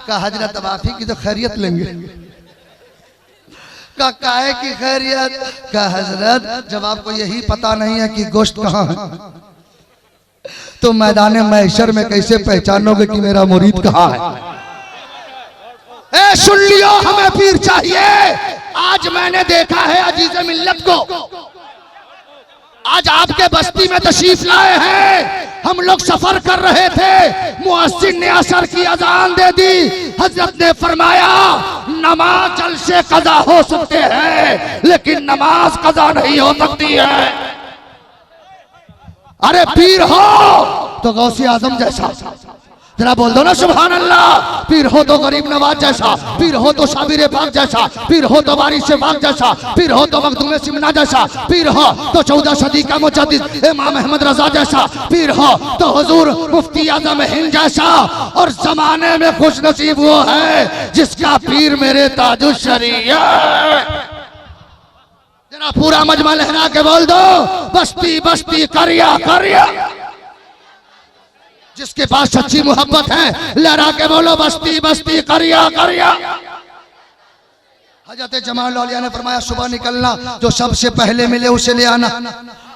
का हजरत वाफी की तो खैरियत लेंगे। का काहे की खैरियत? का हजरत जब आपको यही पता नहीं है कि गोश्त कहाँ है तो मैदान महशर में कैसे पहचानोगे कि मेरा मुरीद कहाँ है? ए सुन लियो, हमें पीर चाहिए। आज मैंने देखा है अजीज मिल्लत को, आज आपके बस्ती में तशरीफ लाए हैं। हम लोग सफर कर रहे थे, मुअज्जिन ने असर की अजान दे दी। हजरत ने फरमाया नमाज जल से कज़ा हो सकते हैं लेकिन नमाज कज़ा नहीं हो सकती है। अरे पीर हो तो गौसी आजम जैसा, जरा बोल दो ना सुभान अल्लाह। पीर हो तो गरीब नवाज जैसा, पीर हो तो शाबिर पाक जैसा, पीर हो तो बारिश पाक जैसा, पीर हो तो मखदूम सिमना जैसा, पीर हो तो 14 सदी का मुजद्दिद इमाम अहमद रजा जैसा, पीर हो तो हुजूर मुफ्ती आजम हिंद जैसा। और जमाने में खुश नसीब वो है जिसका पीर मेरे ताजुश शरीयत। जरा पूरा मजमा लहरा के बोल दो, बस्ती बस्ती करिया करिया। जिसके पास सच्ची मोहब्बत है लहरा के बोलो, बस्ती बस्ती करिया करिया। हजरत जमाल औलिया ने फरमाया सुबह निकलना, जो सबसे पहले मिले उसे ले आना।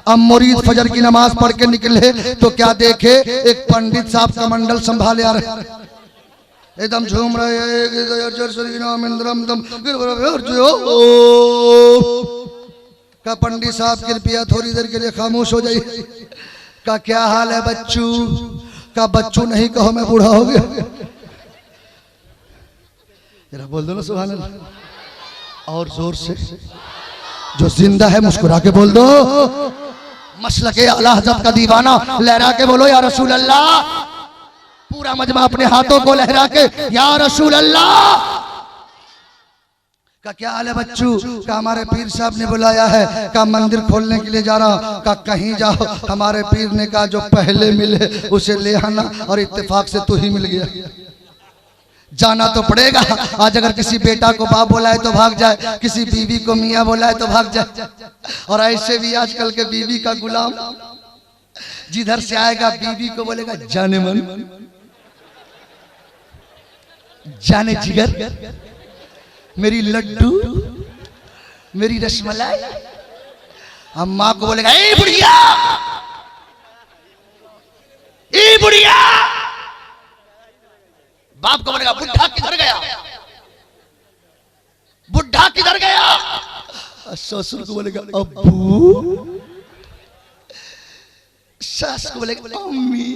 अब मुरीद फजर की नमाज पढ़ के निकले तो क्या देखे, एक पंडित साहब का मंडल संभाले आ रहे, एकदम झूम रहे का पंडित साहब कृपया थोड़ी देर के लिए खामोश हो जाइए। का क्या हाल है बच्चू? का बच्चू नहीं कहो मैं बूढ़ा हो गया। जरा बोल दो ना सुभान अल्लाह और जोर से। जो जिंदा है मुस्कुरा के बोल दो, मसलके आला हज़रत का दीवाना लहरा के बोलो या रसूल अल्लाह। पूरा मजमा अपने हाथों को लहरा के या रसूल अल्लाह। का क्या हाल है बच्चू? का हमारे पीर साहब ने बुलाया है, का मंदिर खोलने के लिए जा रहा हूं। का कहीं जाओ, हमारे पीर ने कहा जो पहले मिले उसे ले आना, और इत्तेफाक से तू ही मिल गया। जाना तो पड़ेगा। आज अगर किसी बेटा को बाप बुलाए तो भाग जाए, किसी बीवी को मियाँ बुलाए तो भाग जाए। और ऐसे भी आजकल के बीवी का गुलाम, जिधर से आएगा बीवी को बोलेगा जाने मन, जाने जिगर, मेरी लड्डू, मेरी रसमलाई। हम माँ को बोलेगा ए बुढ़िया, ए बुढ़िया। बाप को बोलेगा बुढ़ा किधर गया, बुढ़ा किधर गया। ससुर को बोलेगा अब्बू, सास को बोलेगा अम्मी।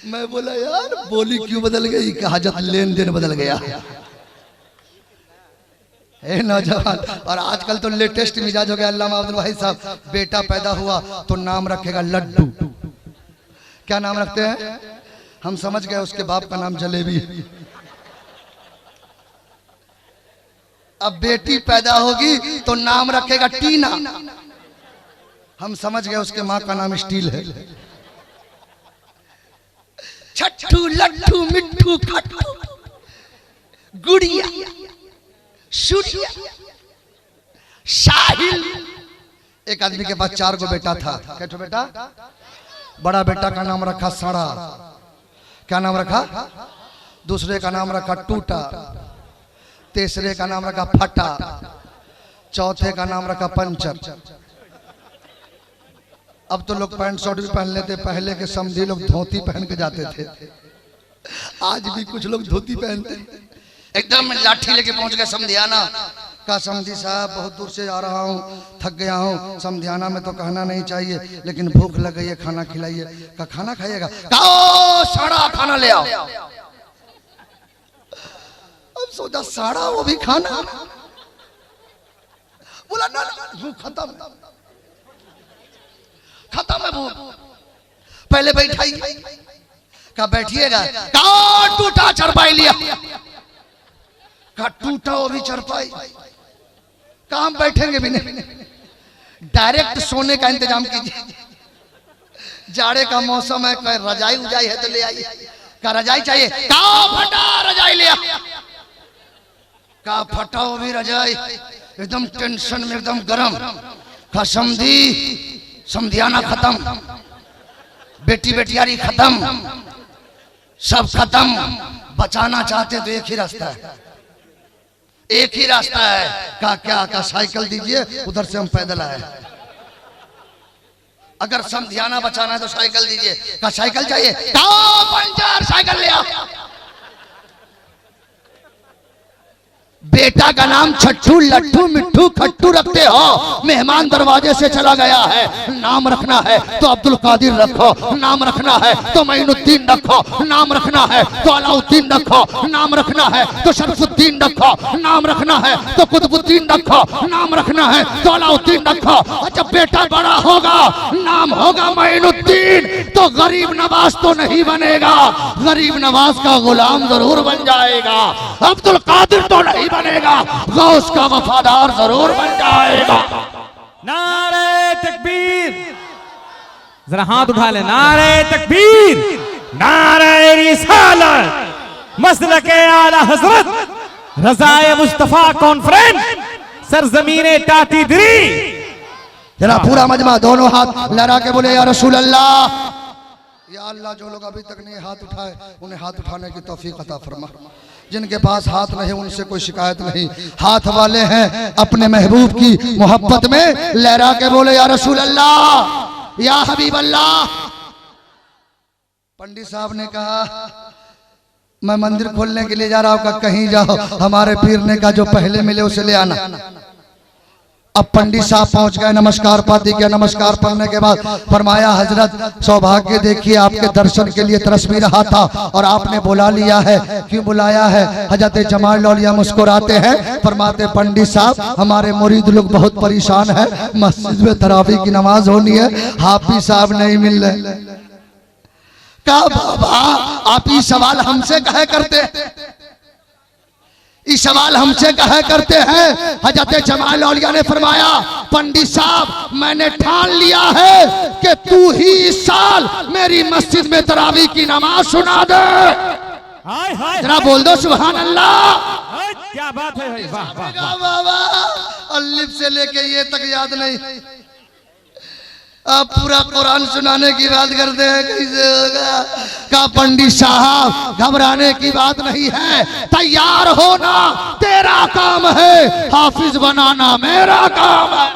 मैं बोला यार बोली क्यों बदल गई? कहा जब लेन देन बदल गया ए नौजवान। और आजकल तो लेटेस्ट मिजाज हो गया। अल्लामा अब्दुल वाहिद साहब, बेटा पैदा हुआ तो नाम रखेगा लड्डू। क्या नाम रखते हैं? हम समझ गए उसके बाप का नाम जलेबी। अब बेटी पैदा होगी तो नाम रखेगा टीना। हम समझ गए उसके माँ का नाम स्टील है। छट्टू लट्टू मिट्टू खट्टू गुड़िया सूर्या साहिल। एक आदमी के पास 4 गो बेटा था। क्या बेटा? बड़ा बेटा का नाम रखा सड़ा। क्या नाम रखा? दूसरे का नाम रखा टूटा, तीसरे का नाम रखा फटा, चौथे का नाम रखा पंचर। अब तो लोग पैंट शर्ट भी पहन लेते, पहले के समझी लोग धोती पहन के जाते थे। आज भी कुछ लोग धोती पहनते। एकदम लाठी लेके पहुंच गए समधियाना। का समधी साहब बहुत दूर से आ रहा हूँ, थक गया हूँ। समधियाना में तो कहना नहीं चाहिए, लेकिन भूख लग गई है, खाना खिलाइए। का खाना खाइएगा? का साड़ा खाना ले आओ। अब सोचा साड़ा वो भी खाना। बोला ना भूख खत्म, खत्म है भूख। पहले बैठाइए। का बैठिएगा? का टूटा चरपाई लिया। का टूटा वो भी चरपाई। कहाँ बैठेंगे भी नहीं, डायरेक्ट सोने का इंतजाम कीजिए। जाड़े का मौसम है, कोई रजाई उजाई है तो ले आइए। का रजाई चाहिए? का फटा रजाई ले आ। का फटा वो भी रजाई, एकदम टेंशन में, एकदम गरम। का समधी, समधियाना खत्म, बेटी बेटियारी खत्म, सब खत्म। बचाना चाहते तो एक ही रास्ता है, एक ही रास्ता है। का क्या? का साइकिल दीजिए, उधर से हम पैदल आए। अगर समधियाना बचाना है तो साइकिल दीजिए। का साइकिल चाहिए? का पंचर साइकिल ले आओ। बेटा का नाम छट्टू लट्टू मिट्टू खट्टू रखते हो, मेहमान दरवाजे से चला गया है, नाम रखना है तो अब्दुल कादिर रखो, नाम रखना है तो मोइनुद्दीन रखो, नाम रखना है तो अलाउद्दीन रखो, नाम रखना है तो शरफुद्दीन रखो, नाम रखना है तो कुतुबुद्दीन रखो, नाम रखना है तो अलाउद्दीन रखो। और जब बेटा बड़ा होगा नाम होगा मोइनुद्दीन तो गरीब नवाज तो नहीं बनेगा, गरीब नवाज का गुलाम जरूर बन जाएगा। अब्दुल कादिर तो नहीं बनेगा, गौस का वफादार जरूर बन जाएगा। नारे तकबीर, जरा हाथ उठा ले। नारे तकबीर, नारे रिसालत, मसलके आला हजरत रज़ाए मुस्तफा कॉन्फ्रेंस सरजमीने टाटी दिरी। जरा पूरा मजमा दोनों हाथ लहरा के बोले या रसूल अल्लाह। या अल्लाह, जो लोग अभी तक नहीं हाथ उठाए उन्हें हाथ उठाने की तौफीक अता फरमा। जिनके पास हाथ नहीं उनसे कोई शिकायत नहीं, हाथ वाले हैं अपने महबूब की मोहब्बत में लहरा के बोले या रसूल अल्लाह, या हबीब अल्लाह। पंडित साहब ने कहा मैं मंदिर खोलने के लिए जा रहा हूँ, कहीं जाओ हमारे पीर ने कहा जो पहले मिले उसे ले आना। अब पंडित साहब पहुंच गए, नमस्कार पाती किया, नमस्कार पढ़ने के बाद फरमाया हजरत सौभाग्य देखिए आपके दर्शन के लिए तरस भी रहा था और आपने बुला लिया है। क्यों बुलाया है? हजरत जमाल लौलिया मुस्कुराते हैं, फरमाते पंडित साहब हमारे मुरीद लोग बहुत परेशान है, मस्जिद में तरावी की नमाज होनी है, हाफिज साहब नहीं मिल रहे। कहा बाबा आप ये सवाल हमसे कहे करते, इस सवाल हमसे कहा करते हैं। हजरत जमाल औलिया ने फरमाया पंडित साहब मैंने ठान लिया है कि तू ही इस साल मेरी मस्जिद में तरावी की नमाज सुना दे। जरा बोल दो सुभान अल्लाह। क्या बात है भाई, वाह वाह वाह। बाबा अलिफ से लेके ये तक याद नहीं, आप पूरा कुरान सुनाने की बात करते हैं, कैसे होगा? का पंडित साहब घबराने की बात नहीं है, तैयार होना तेरा काम है, हाफिज बनाना मेरा काम है।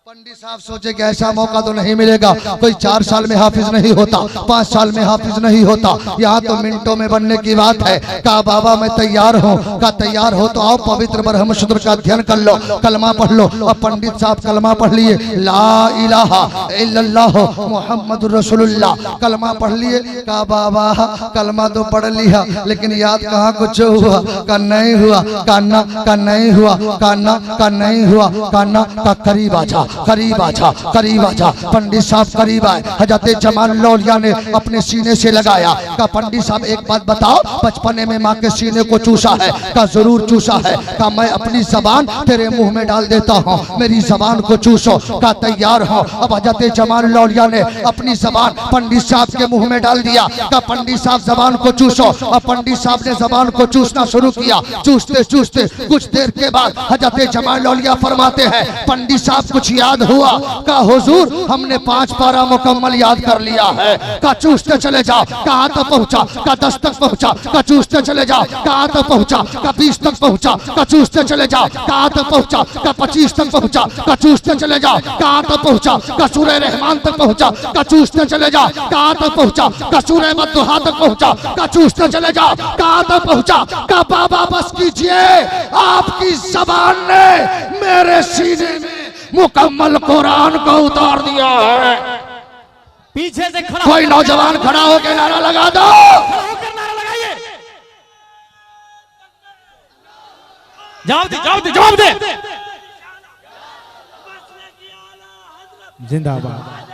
पंडित साहब सोचे कि ऐसा मौका तो नहीं मिलेगा, कोई 4 साल में हाफिज नहीं होता, 5 साल में हाफिज नहीं होता, यहाँ तो मिनटों में बनने की बात है। कहा बाबा मैं तैयार हूँ। कहा तैयार हो तो आओ पवित्र बरहम शुद्र का अध्ययन कर लो, कलमा पढ़ लो। और पंडित साहब कलमा पढ़ लिए, ला इलाहा इल्लल्लाह मुहम्मदुर रसूलुल्लाह, कलमा पढ़ लिए। कहा बाबा कलमा तो पढ़ लिया लेकिन याद कहाँ कुछ हुआ? का नहीं हुआ, कान्ना का नहीं हुआ, कान्ना का नहीं हुआ, कान्ना का करीब आजा, करीब आजा, करीब आजा। पंडित साहब करीब आए, हजरत जमाल लौलिया ने अपने सीने से लगाया। का पंडित साहब एक बात बताओ, बचपने में माँ के सीने को चूसा है? का जरूर चूसा है। का मैं अपनी जबान तेरे मुंह में डाल देता हूँ, मेरी जबान को चूसो। का तैयार हो। अब हजरत जमाल लौलिया ने अपनी जबान पंडित साहब के मुंह में डाल दिया। का पंडित साहब जबान को चूसो। और पंडित साहब ने जबान को चूसना शुरू किया। चूसते चूसते कुछ देर के बाद हजरत जमाल लौलिया फरमाते हैं पंडित साहब कुछ याद हुआ? का हुजूर हमने 5 पारा मुकम्मल याद कर लिया है। का चूसते चले जाओ। कहाँ तक पहुँचा? का 10 तक पहुँचा। का चूसते चले जाओ। कहाँ तक पहुँचा? का 20 तक पहुँचा। का चूसते चले जाओ। कहाँ तक पहुँचा? का 25 तक पहुँचा। का चूसते चले जाओ। कहाँ तक पहुँचा? का सूरह रहमान तक पहुँचा। का चूसते चले जाओ। कहाँ तक पहुँचा? का सूरह वद्दुहा तक पहुँचा। का चूसते चले जाओ। कहाँ तक पहुँचा? का बाबा बस कीजिए, आपकी ज़बान ने मेरे सीने में मुकम्मल कुरान को उतार दिया है। पीछे से खड़ा कोई नौजवान खड़ा होकर नारा लगा दो। नारा लगाइए। जवाब दे, जवाब दे, जवाब दे। जिंदाबाद।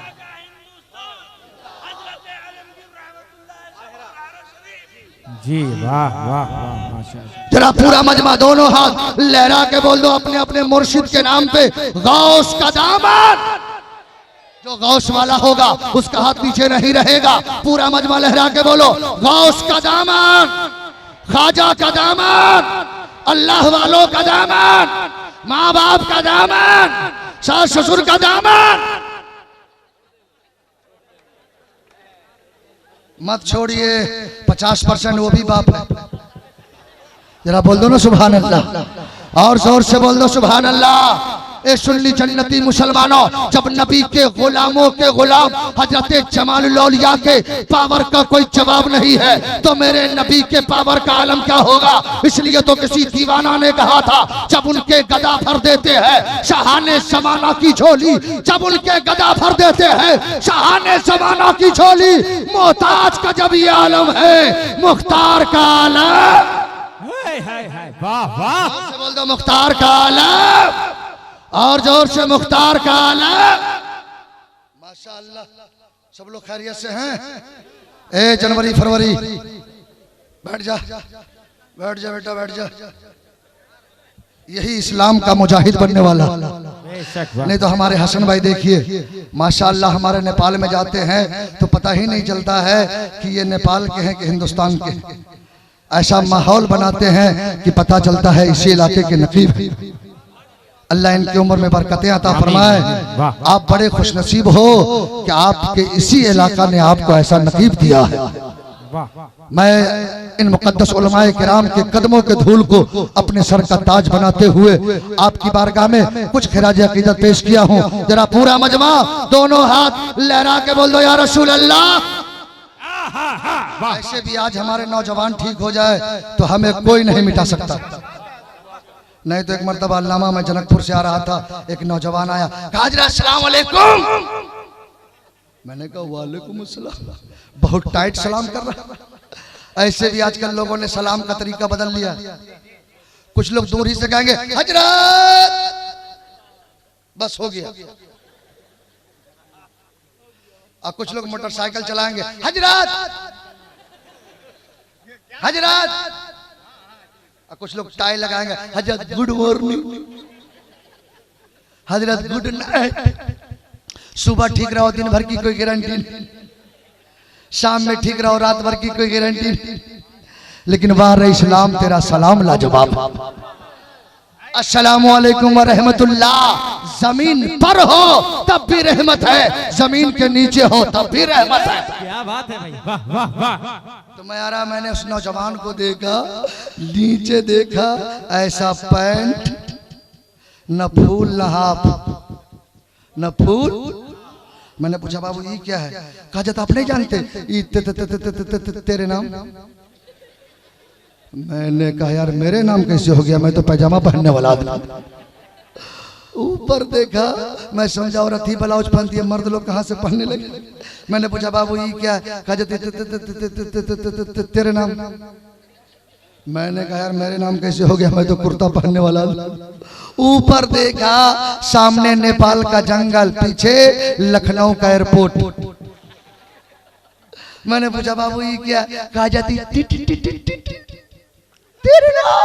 जी वाह वाह वाह माशाअल्लाह। जरा पूरा मजमा दोनों हाथ लहरा के बोल दो अपने अपने मुर्शिद के नाम पे, गौस का दामन। जो गौस वाला होगा उसका हाथ पीछे नहीं रहेगा। पूरा मजमा लहरा के बोलो गौस का दामन, ख्वाजा का दामन, अल्लाह वालों का दामन, माँ बाप का दामन, सास ससुर का दामन। मत छोड़िए, 50% वो भी बाप है। जरा बोल दो ना सुभान अल्लाह, और जोर से बोल दो सुभान अल्लाह। ए सुन्नी जन्नती मुसलमानों, जब नबी के गुलामों के गुलाम हजरत जमालुल औलिया के पावर का कोई जवाब नहीं है तो मेरे नबी के पावर का आलम क्या होगा। इसलिए तो किसी दीवाना ने कहा था जब उनके गदा भर देते हैं शाहाने ज़माना की झोली, जब उनके गदा भर देते हैं शाहाने ज़माना की झोली, मोहताज का जब ये आलम है मुख्तार का आलम। वाह वाह, से बोल दो मुख्तार का आलम, और जोर से मुख्तार का आलम। माशाअल्लाह, सब लोग खैरियत से हैं। ए जनवरी फरवरी, बैठ जा बैठ जा बेटा बैठ जा। यही इस्लाम का मुजाहिद बनने वाला, नहीं तो हमारे हसन भाई देखिए माशाअल्लाह, हमारे नेपाल में जाते हैं तो पता ही नहीं चलता है कि ये नेपाल के हैं कि हिंदुस्तान के। ऐसा माहौल बनाते हैं कि पता चलता है इसी इलाके के नकीब हैं। अल्लाह इनकी उम्र में बरकतें अता फरमाए। आप बड़े खुशनसीब हो कि आपके इसी इलाका ने आपको ऐसा नकीब दिया है। मैं इन मुकद्दस उलमाए किराम के कदमों के धूल को अपने सर का ताज बनाते हुए आपकी बारगाह में कुछ खिराज अकीदत पेश किया हूँ। जरा पूरा मजमा दोनों हाथ लहरा के बोल दो या रसूल अल्लाह। ऐसे भी आज हमारे नौजवान ठीक हो जाए तो हमें कोई नहीं मिटा सकता। नहीं तो एक मर्तबा अल्लामा मैं जनकपुर से आ रहा था, एक नौजवान आया, कहा हज़रत अस्सलाम वालेकुम। मैंने कहा वालेकुम अस्सलाम। बहुत टाइट सलाम कर रहा। ऐसे भी आजकल लोगों ने सलाम का तरीका बदल लिया। कुछ लोग दूर ही से कहेंगे हजरत, बस हो गया। और कुछ लोग मोटरसाइकिल चलाएंगे हजरत हजरत, और कुछ लोग टाई लगाएंगे हजरत गुड मॉर्निंग, हजरत गुड नाइट। सुबह ठीक रहो दिन भर की कोई गारंटी नहीं, शाम में ठीक रहो रात भर की कोई गारंटी नहीं। लेकिन वाह इस्लाम तेरा सलाम लाजवाब। अस्सलामु अलैकुम व रहमतुल्लाह। जमीन पर हो तब भी रहमत है, जमीन के नीचे हो तब भी रहमत है। क्या बात है भाई, वाह वाह वाह। तो मैं आ रहा, मैंने उस नौजवान को देखा, नीचे देखा, ऐसा पैंट न फूल न हाफ न फूल। मैंने पूछा बाबू ये क्या है? कहा जाता आप नहीं जानते तेरे नाम। मैंने कहा यार मेरे नाम कैसे हो गया, मैं तो पैजामा पहनने वाला आदमी। ऊपर देखा, मैं समझा औरत ही ब्लाउज पहनती है, मर्द लोग कहाँ से पहनने लगे। मैंने पूछा बाबू ये क्या है? कहा जाते तेरे नाम। मैंने कहा यार मेरे नाम कैसे हो गया, मैं तो कुर्ता पहनने वाला। ऊपर देखा, सामने नेपाल का जंगल, पीछे लखनऊ का एयरपोर्ट। मैंने पूछा बाबू ये क्या? कहा जाती तेरे नाम।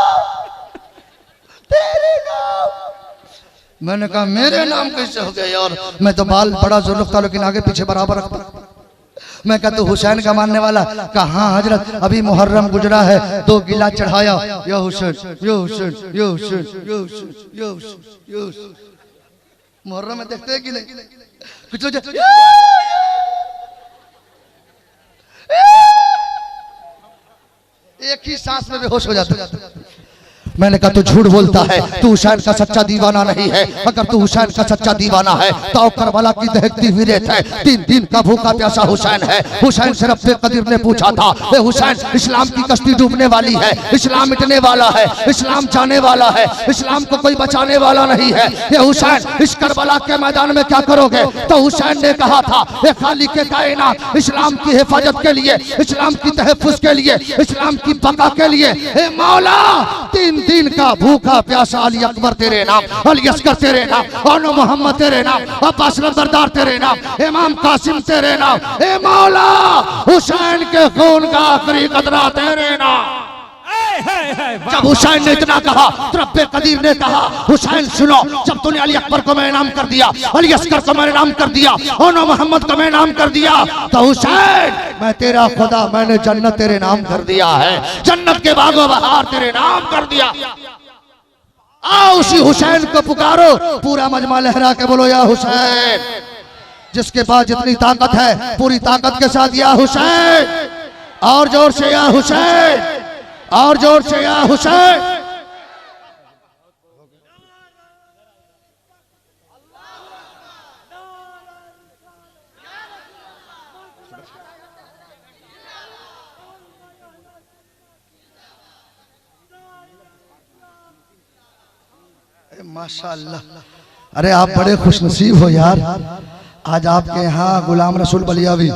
मैंने कहा मेरे नाम कैसे हो गया यार, मैं तो बाल बड़ा जोर रखता लेकिन आगे पीछे बराबर रखता। मैं कहा तो हुसैन का मानने वाला? कहा हजरत अभी मुहर्रम गुजरा है, 2 गिला चढ़ाया, या हुसैन या हुसैन या हुसैन या हुसैन या हुसैन या हुसैन। मुहर्रम में देखते हैं कि नहीं, कुछ लोग एक ही सांस में बेहोश हो जाते हैं। मैंने कहा तू झूठ बोलता है, तू हुसैन का सच्चा दीवाना नहीं है। अगर तू हुसैन का सच्चा दीवाना है तो करबला की दहकती हुई रेत है, 3 दिन का भूखा प्यासा हुसैन है। हुसैन से रब्बे कदीर ने पूछा था, ए हुसैन इस्लाम की कश्ती डूबने वाली है, इस्लाम मिटने वाला है, इस्लाम जाने वाला है, इस्लाम को कोई बचाने वाला नहीं है। ये हुसैन इस करबला के मैदान में क्या करोगे? तो हुसैन ने कहा था, ए खालिक के कायनात, इस्लाम की हिफाजत के लिए, इस्लाम की तहफ़्फ़ुज़ के लिए, इस्लाम की बका के लिए, ए मौला 3 दिन का भूखा प्यासा अली अकबर तेरे नाम, अली अस्कर तेरे नाम, और मोहम्मद तेरे नाम, अब्बास नंबरदार तेरे नाम, इमाम कासिम तेरे नाम, ए मौला हुसैन के खून का आखिरी कतरा तेरे नाम। जब हुसैन ने इतना कहा तो रब्बे कदीर ने कहा, हुसैन सुनो, जब तूने अली अकबर को मैं नाम कर दिया, अली अस्कर को मैंने नाम कर दिया, और मोहम्मद को मैं नाम कर दिया, तो हुसैन मैं तेरा खुदा, मैंने जन्नत तेरे नाम कर दिया है, जन्नत के बागो बहार तेरे नाम कर दिया। आओ उसी हुसैन को पुकारो, पूरा मजमा लहरा के बोलो या हुसैन। जिसके पास जितनी ताकत है पूरी ताकत के साथ या हुसैन, और जोर से या हुसैन, और जोर से या हुसैन। माशाअल्लाह। अरे आप बड़े खुशनसीब हो यार, आज आपके यहाँ गुलाम रसूल बलियावी।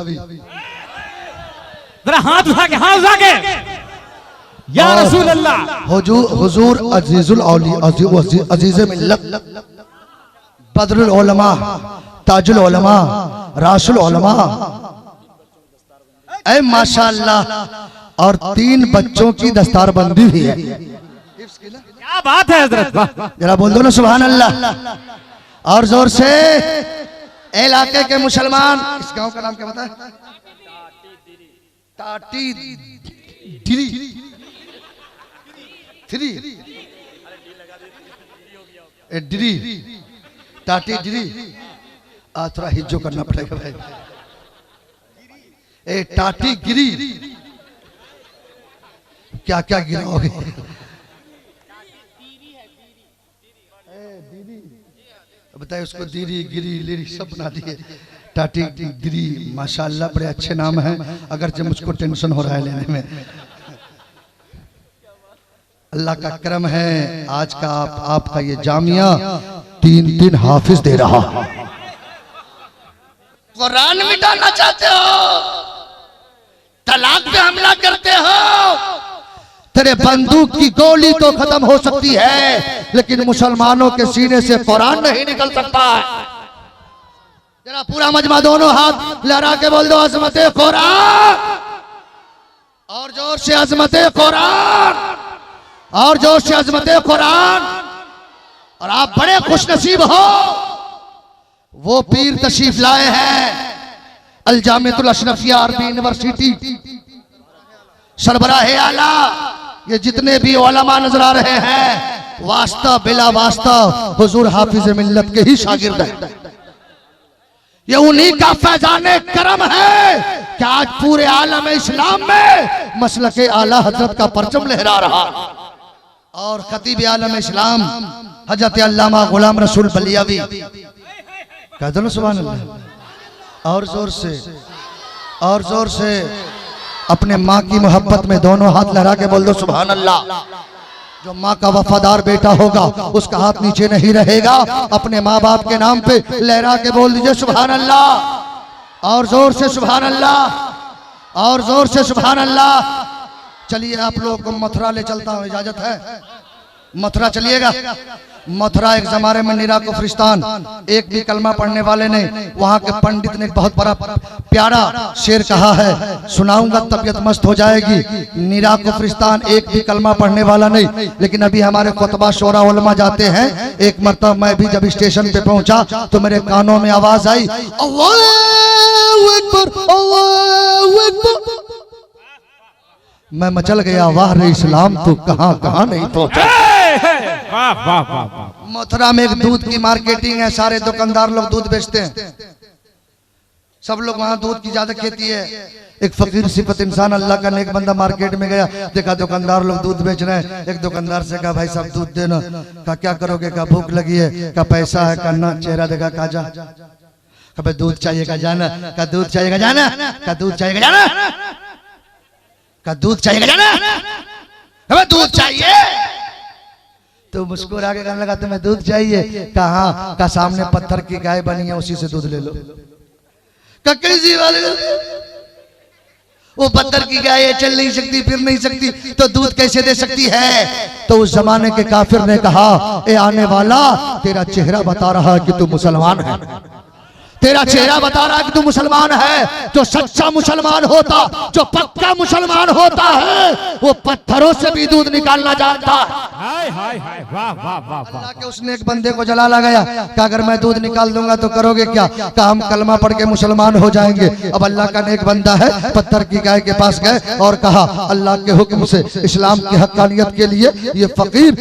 जरा हाथ उठा के, हाथ उठा के, या रसूल अल्लाह। हुजूर अजीजुल औलिया, अजीज मिल्लत, बदरुल उलमा, ताजुल उलमा, रासुल उलमा। ऐ माशाअल्लाह। और 3 बच्चों की दस्तारबंदी भी है। क्या बात है हजरत, वाह। जरा बोल दो ना सुभान अल्लाह और जोर से। इलाके के मुसलमान, इस गांव का नाम क्या बताया? टाटी डिरी डिरी टाटी डिरी। थोड़ा हिज्जो करना पड़ेगा भाई। ए टाटी गिरी, क्या क्या गिराओगे? बताइए उसको। दीरी गिरी लिरी सब बना दिए। टाटी गिरी, माशाअल्लाह बड़े अच्छे नाम हैं, अगर जब मुझको टेंशन हो रहा है लेने में। अल्लाह का करम है, आज का आपका ये जामिया 3 हाफिज दे रहा। कुरान मिटाना चाहते हो, तलाक पे हमला करते हो। तेरे बंदूक की गोली तो खत्म हो सकती है, लेकिन मुसलमानों के सीने से कुरान नहीं निकल सकता है। जरा पूरा मजमा दोनों हाथ लहरा के बोल दो अजमत कुरान, और जोर से अजमत कुरान, और जोर से अजमत कुरान। और आप बड़े खुशनसीब हो, वो पीर तशरीफ लाए हैं अल जामिअतुल अशरफिया अरबी यूनिवर्सिटी, सरबराह आला। ये जितने भी उलमा नजर आ रहे हैं, वास्ता बिला वास्ता हुजूर हाफिज मिल्लत के ही शागिर्द हैं। ये उन्हीं का फैजाने करम है कि आज पूरे आलम इस्लाम में मसलके आला हजरत का परचम लहरा रहा। और खतीब आलम इस्लाम हजरत अल्लामा गुलाम रसूल बलियावी, कह दो ना सुभान अल्लाह और जोर से, और जोर से। अपने माँ की मोहब्बत में दोनों हाथ लहरा के बोल दो सुभान अल्लाह। जो माँ का वफादार बेटा होगा उसका हाथ नीचे नहीं रहेगा। अपने माँ बाप के नाम पे लहरा के बोल दीजिए सुभान अल्लाह, और जोर से सुभान अल्लाह, और जोर से सुभान अल्लाह। चलिए आप लोग को मथुरा ले चलता हूँ, इजाजत है? मथुरा चलिएगा। मथुरा एक जमाने में निरा कुफरिस्तान, एक भी कलमा पढ़ने वाले ने, वहाँ के पंडित ने बहुत बड़ा प्यारा शेर कहा है, सुनाऊंगा तबीयत मस्त हो जाएगी। निरा कुफरिस्तान एक भी कलमा पढ़ने वाला नहीं, लेकिन अभी हमारे खुतबा शोरा उलमा जाते हैं। एक मरतबा मैं भी जब स्टेशन पे पहुंचा तो मेरे कानों में आवाज आई, अल्लाहू अकबर, अल्लाहू अकबर। मैं मचल गया, वाह रे इस्लाम तू कहां कहां नहीं पहुंचा। मथुरा में एक दूध की मार्केटिंग है, सारे दुकानदार लोग दूध बेचते हैं, सब लोग वहां दूध की ज्यादा खेती है। एक फकीर सिफत इंसान अल्लाह का नेक बंदा मार्केट में गया, देखा दुकानदार लोग दूध बेच रहे हैं। एक दुकानदार से कहा भाई साहब दूध देना। कहा क्या करोगे? कहा भूख लगी है। कहा पैसा है? कहा ना। चेहरा देखा, कहा जा। कहा दूध चाहिए? कहा जाना। कहा दूध चाहिए? कहा जाना। कहा दूध चाहिए? कहा जाना। कहा दूध चाहिए? कहा जाना। कहा दूध चाहिए। तो मुस्कुरा के कहने लगा तुम्हें दूध चाहिए? कहा? का सामने पत्थर की गाय बनी है, उसी से दूध ले लो। कैसी वाले? वो पत्थर की गाय है, चल नहीं सकती, फिर नहीं सकती, तो दूध कैसे दे सकती है? तो उस जमाने के काफिर ने कहा, ए आने वाला, तेरा चेहरा बता रहा है कि तू मुसलमान है। तेरा चेहरा बता रहा है कि तू मुसलमान है। जो सच्चा मुसलमान होता, जो पक्का मुसलमान होता है, वो पत्थरों से भी दूध निकालना जानता है। हाय हाय हाय, वाह वाह वाह। अल्लाह के उसने एक बंदे को जला लगाया, कहा अगर मैं दूध निकाल दूंगा तो करोगे क्या? कहा हम कलमा पढ़ के मुसलमान हो जाएंगे। अब अल्लाह का नेक बंदा है, पत्थर की गाय के पास गए और कहा अल्लाह के हुक्म से इस्लाम की हक्कानियत के लिए ये फकीर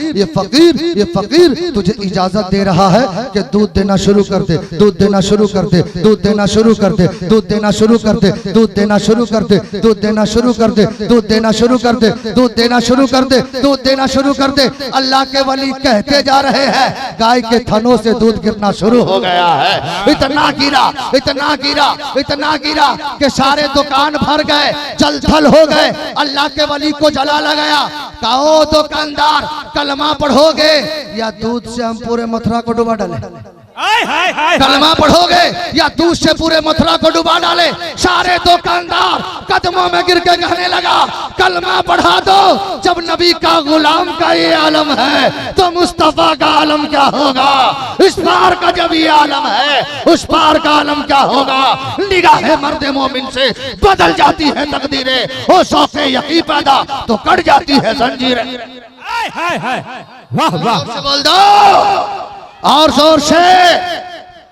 तुझे इजाजत दे रहा है कि दूध देना शुरू कर दे, दूध देना शुरू कर दे। दे, दूध देना शुरू कर दे, दूध देना शुरू कर दे, दूध देना शुरू कर दे, दूध देना शुरू कर दे, दूध देना शुरू कर दे, दूध देना शुरू कर दे, दूध देना शुरू कर दे। अल्लाह के वली कहते जा रहे हैं गाय के थनों से दूध गिरना शुरू हो गया है। इतना गिरा, इतना गिरा, इतना गिरा कि सारे दुकान भर गए, जल थल हो गए। अल्लाह के वली को जला लगाया। कहो दुकानदार कलमा पढ़ोगे या दूध से हम पूरे मथुरा को डुबा डाले? कलमा पढ़ोगे या दूध से पूरे मथुरा को डुबा डाले? सारे दुकानदार कदमों में गिर के कहने लगा कलमा पढ़ा दो। जब नबी का गुलाम का ये आलम है तो मुस्तफा का आलम क्या होगा? इस पार का जब ये आलम है उस पार का आलम क्या होगा? निगाह मर्द मोमिन से बदल जाती है तकदीरें, हो शौक़े यकीन पैदा तो कट जाती है जंजीरें। वाह वाह, बोल दो और जोर से,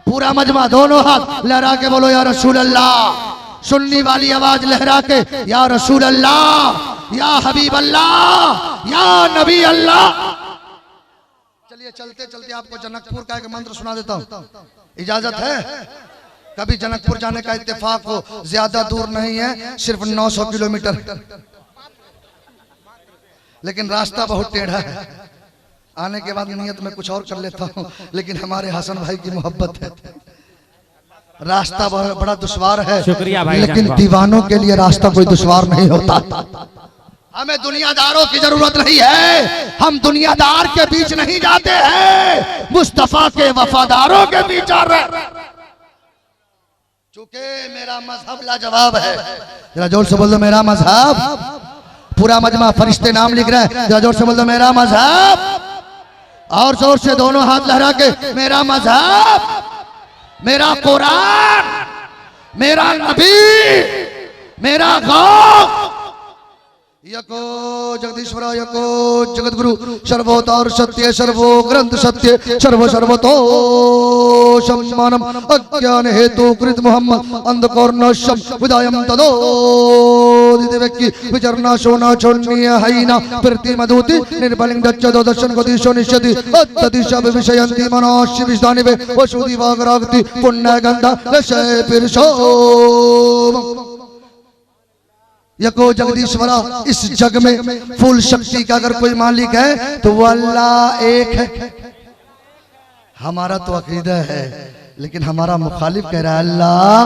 पूरा मजमा दोनों हाथ लहरा के बोलो या रसूल अल्लाह। सुननी वाली आवाज लहरा के या रसूल अल्लाह, या हबीब अल्लाह, या नबी अल्लाह। चलिए चलते चलते आपको जनकपुर का एक मंत्र सुना देता हूँ, इजाजत है? कभी जनकपुर जाने का इत्तेफाक हो, ज्यादा दूर नहीं है, सिर्फ 900 किलोमीटर, लेकिन रास्ता बहुत टेढ़ा है। आने के बाद नियत में कुछ और कर लेता हूँ, लेकिन हमारे हसन भाई की मोहब्बत है। रास्ता बड़ा दुश्वार है, शुक्रिया भाई, लेकिन दीवानों के लिए रास्ता कोई दुश्वार नहीं होता। हमें दुनियादारों की जरूरत नहीं है, हम दुनियादार के बीच नहीं जाते हैं, मुस्तफा के वफादारों के बीच जा रहे। चूंकि मेरा मजहब लाजवाब है, जरा जोर से बोल दो मेरा मजहब। पूरा मजमा फरिश्ते नाम लिख रहा है, जरा जोर से बोल दो मेरा मजहब। और जोर से दोनों हाथ लहरा के मेरा मजहब, मेरा कुरान, मेरा नबी, मेरा गौर। यको जगदीश्वर यको जगत गुरु सर्वोतार सत्य सर्वो ग्रंथ सत्य सर्व सर्वतो सम्मानम अज्ञान हेतु कृत मोहम्मद अंधकौर्णशम विदायम तदो दिव्यक्ति विचरना सोना छोन्नीय हैना प्रतिमदूति निर्बलिंग दच्चदो दर्शन को दिशो निश्चति अत्तदिशा विषयंति मनोश्य विष्दानिवे वसुदि वागरागति पुण्य गंधा लशय पिरसो। यको जगदीश्वरा, इस जग में फुल शक्ति का अगर कोई मालिक है तो वो अल्लाह एक है। हमारा तो अकीदा है, लेकिन हमारा मुखालिफ कह रहा है अल्लाह।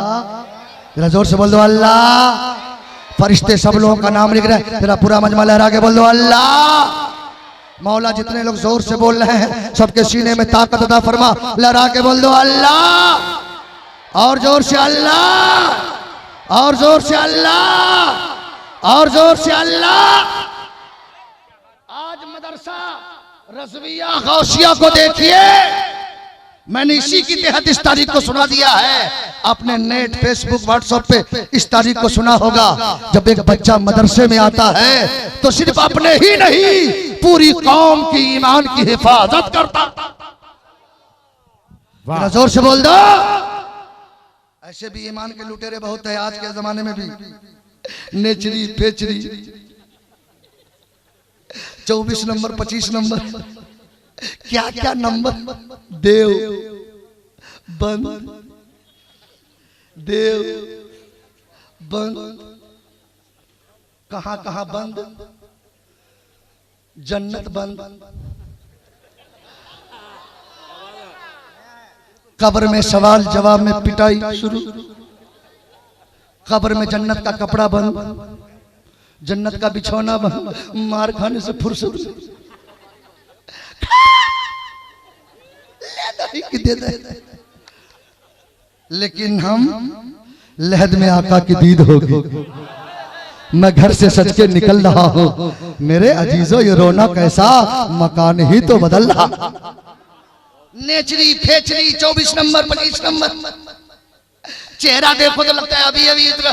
जरा जोर से बोल दो अल्लाह। फरिश्ते सब लोगों का नाम लिख रहे हैं, जरा पूरा मजमा लहरा के बोल दो अल्लाह। मौला जितने लोग जोर से बोल रहे हैं सबके सीने में ताकत अता फरमा, लहरा के बोल दो अल्लाह। और जोर से अल्लाह, और जोर से अल्लाह, और जोर से अल्लाह। आज मदरसा रज़विया गौसिया को देखिए, मैंने इसी की तहत इस तारीख को सुना दिया है। आपने नेट फेसबुक व्हाट्सएप पे इस तारीख को सुना होगा। जब एक बच्चा मदरसे में आता है तो सिर्फ अपने ही नहीं पूरी कौम की ईमान की हिफाजत करता। जोर से बोल दो। ऐसे भी ईमान के लुटेरे बहुत है आज के जमाने में भी, नेचरी पेचरी 24 नंबर 25 नंबर क्या क्या नंबर, देव बंद, देव बंद, कहां कहां बंद, जन्नत बंद, कब्र में सवाल जवाब में पिटाई शुरू, कब्र में जन्नत का कपड़ा बंद, जन्नत का बिछौना बंद, मार खाने से फुर्सत दे दे। लेकिन हम लहद में आका की दीद होगी। मैं घर से सच के निकल रहा हूँ, मेरे अजीजों ये रोना कैसा, मकान ही तो बदल रहा। नेचरी फेचरी 24 नंबर 25 नंबर, चेहरा देखो तो लगता है अभी अभी इतना।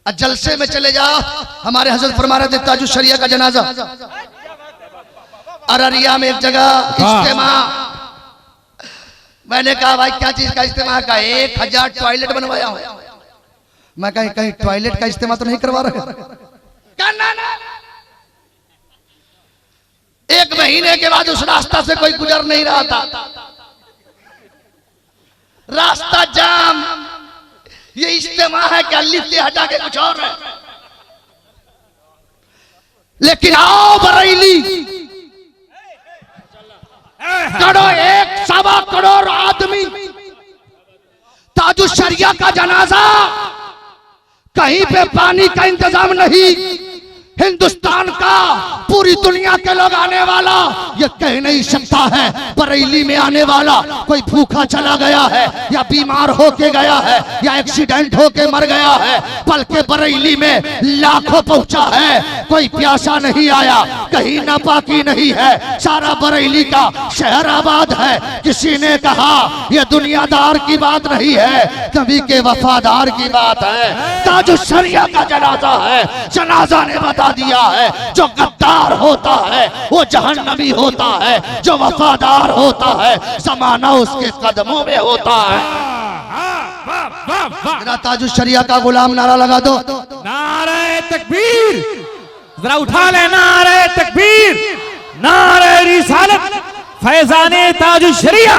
जलसे में चले जाओ, हमारे हजरत फरमा रहे थे ताजुश शरिया का जनाजा अररिया में एक जगह इज्तिमा। मैंने कहा भाई क्या चीज का इज्तिमा का? 1000 टॉयलेट बनवाया हूं। मैं कहीं कहीं टॉयलेट का इज्तिमा तो नहीं करवा रहे? एक महीने के बाद उस रास्ता से कोई गुजर नहीं रहा था। रास्ता जाम। ये इज्तिमा है कि अलिफ से हटा के कुछ और है। लेकिन आओ बरेली, करोड़ 1.25 करोड़ आदमी, ताजुश शरिया का जनाजा, कहीं पे पानी का इंतजाम नहीं। हिंदुस्तान का पूरी दुनिया के लोग आने वाला ये कह नहीं सकता है बरेली में आने वाला कोई भूखा चला गया है या बीमार होके गया है या एक्सीडेंट होके मर गया है, बल्कि बरेली में लाखों पहुंचा है, कोई प्यासा नहीं आया, कहीं नापाकी नहीं है, सारा बरेली का शहर आबाद है। किसी ने कहा यह दुनियादार की बात नहीं है, नबी के वफादार की बात है। ताजुश शरिया का जनाजा है, जनाजा ने बता दिया है जो गद्दार होता है वो जहन्नमी होता है, जो वफादार होता है ज़माना उसके कदमों में होता है। जरा ताजुश शरिया का गुलाम नारा लगा दो। नारे तकबीर, जरा उठा ले नारे तकबीर, नारे रिसालत, फैजाने ताजुश शरिया,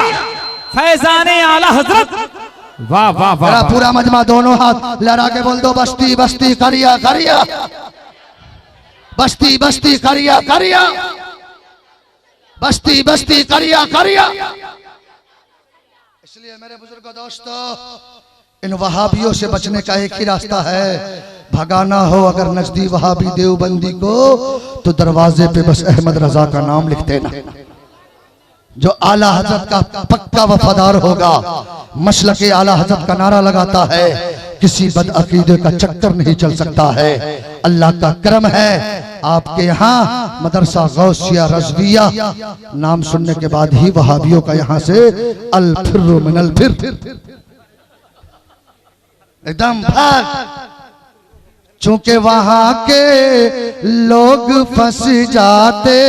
फैजाने आला हजरत। वाह वाह वाह। पूरा मजमा दोनों हाथ लहरा के बोल दो, बस्ती बस्ती करिया करिया, बस्ती बस्ती करिया करिया, बस्ती बस्ती करिया करिया। इसलिए मेरे बुजुर्ग दोस्तों, इन वहाबियों से बचने का एक ही रास्ता है, भगाना हो अगर नजदी वहाबी देवबंदी को तो दरवाजे पे बस अहमद रजा का नाम लिख देना। जो आला हजरत का पक्का वफादार होगा, मसलके आला हजरत का नारा लगाता है, किसी बदअकीदे का चक्कर नहीं चल सकता है। अल्लाह का करम है आपके यहाँ मदरसा गौसिया रज़विया नाम सुनने के बाद ही वहाबियों का यहाँ से अल फिर्रु मिनल फिर एकदम भाग। चूंकि वहां के लोग फंस जाते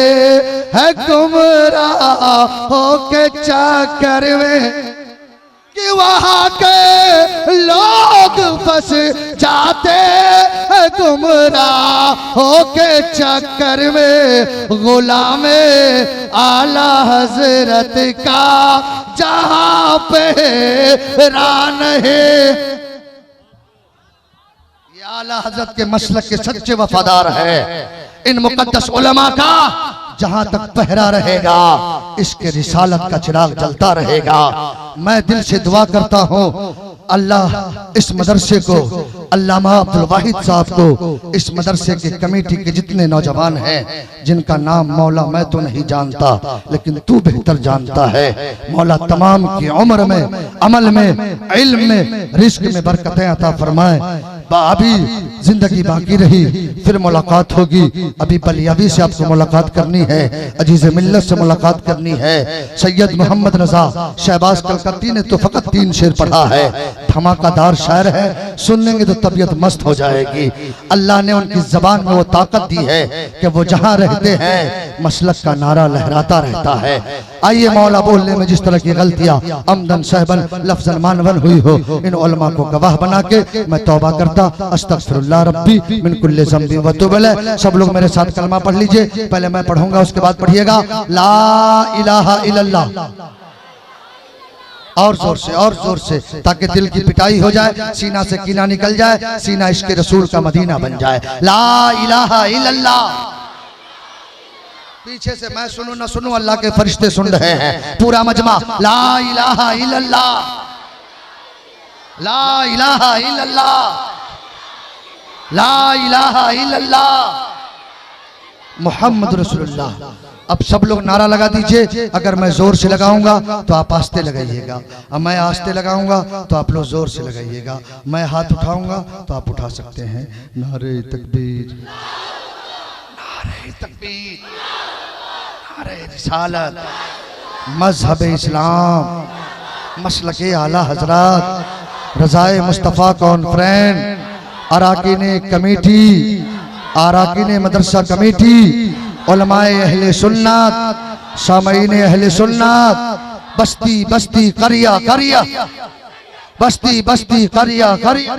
हैं गुमराह होके चक्कर में, कि वहां के लोग फंस जाते हैं गुमराह होके चक्कर में, गुलामे आला हजरत का जहां पे रान है। आला हजरत के मसलक के सच्चे वफादार है। इन मुकद्दस उलमा का जहां तक पहरा रहेगा इसके रिसालत का चिराग जलता रहेगा। मैं दिल से दुआ करता हूं अल्लाह इस मदरसे को, अल्लामा अब्दुल वाहिद साहब को, इस मदरसे के कमेटी के जितने नौजवान हैं जिनका नाम मौला मैं तो नहीं जानता लेकिन तू बेहतर जानता है, मौला तमाम की उम्र में, अमल में, इल्म में, रिस्क में बरकतें अता फरमाए। अभी जिंदगी बाकी रही फिर मुलाकात होगी, अभी बलियाबी से आपको मुलाकात करनी है, अजीज मिल्लत से मुलाकात करनी है। सैयद मोहम्मद रजा शहबाज कलकत्ती ने तो फकत 3 शेर पढ़ा है, धमाकादार शायर है, सुनेंगे तो तबीयत मस्त हो जाएगी। अल्लाह ने उनकी जबान में वो ताकत दी है कि वो जहां रहते हैं मसलक का नारा लहराता रहता है। आइए मौला बोलने में जिस तरह की गलतियां अमदन सहबन लफ्जन मानवन हुई हो, इन उलमा को गवाह बना के मैं तौबा करता, अस्तगफिरुल्लाह रब्बी मिन कुल्ली ज़ंबी व तुब अलैह। सब लोग मेरे साथ कलमा पढ़ लीजिए, पहले मैं पढ़ूंगा उसके बाद पढ़िएगा। ला इलाहा इल्लल्लाह, और जोर से ताकि दिल की पिटाई हो जाए, सीना से कीना निकल जाए, सीना इश्क़ रसूल का मदीना बन जाए। ला इलाहा इल्लल्लाह। पीछे से मैं सुनूं ना सुनूं अल्लाह के फरिश्ते सुन रहे हैं, पूरा मजमा ला इलाहा इल्लल्लाह, ला इलाहा इल्लल्लाह, ला इलाहा इल्लल्लाह मुहम्मद रसूलुल्लाह। अब सब लोग नारा लगा दीजिए, अगर मैं जोर से लगाऊंगा तो आप आस्ते लगाइएगा, अब मैं आस्ते लगाऊंगा तो आप लोग जोर से लगाइएगा, मैं हाथ उठाऊंगा तो आप उठा सकते हैं। नारे तकबीर, नारे तकबीर, नारे रिसालत, मजहब इस्लाम, मसलके आला हजरत, रज़ाए मुस्तफ़ा कॉन्फ्रेंस, अराकीन कमेटी, अराकीन मदरसा कमेटी, उलमाए अहले सुन्नत, सामईन अहले सुन्नत, बस्ती बस्ती करिया करिया, बस्ती बस्ती करिया करिया।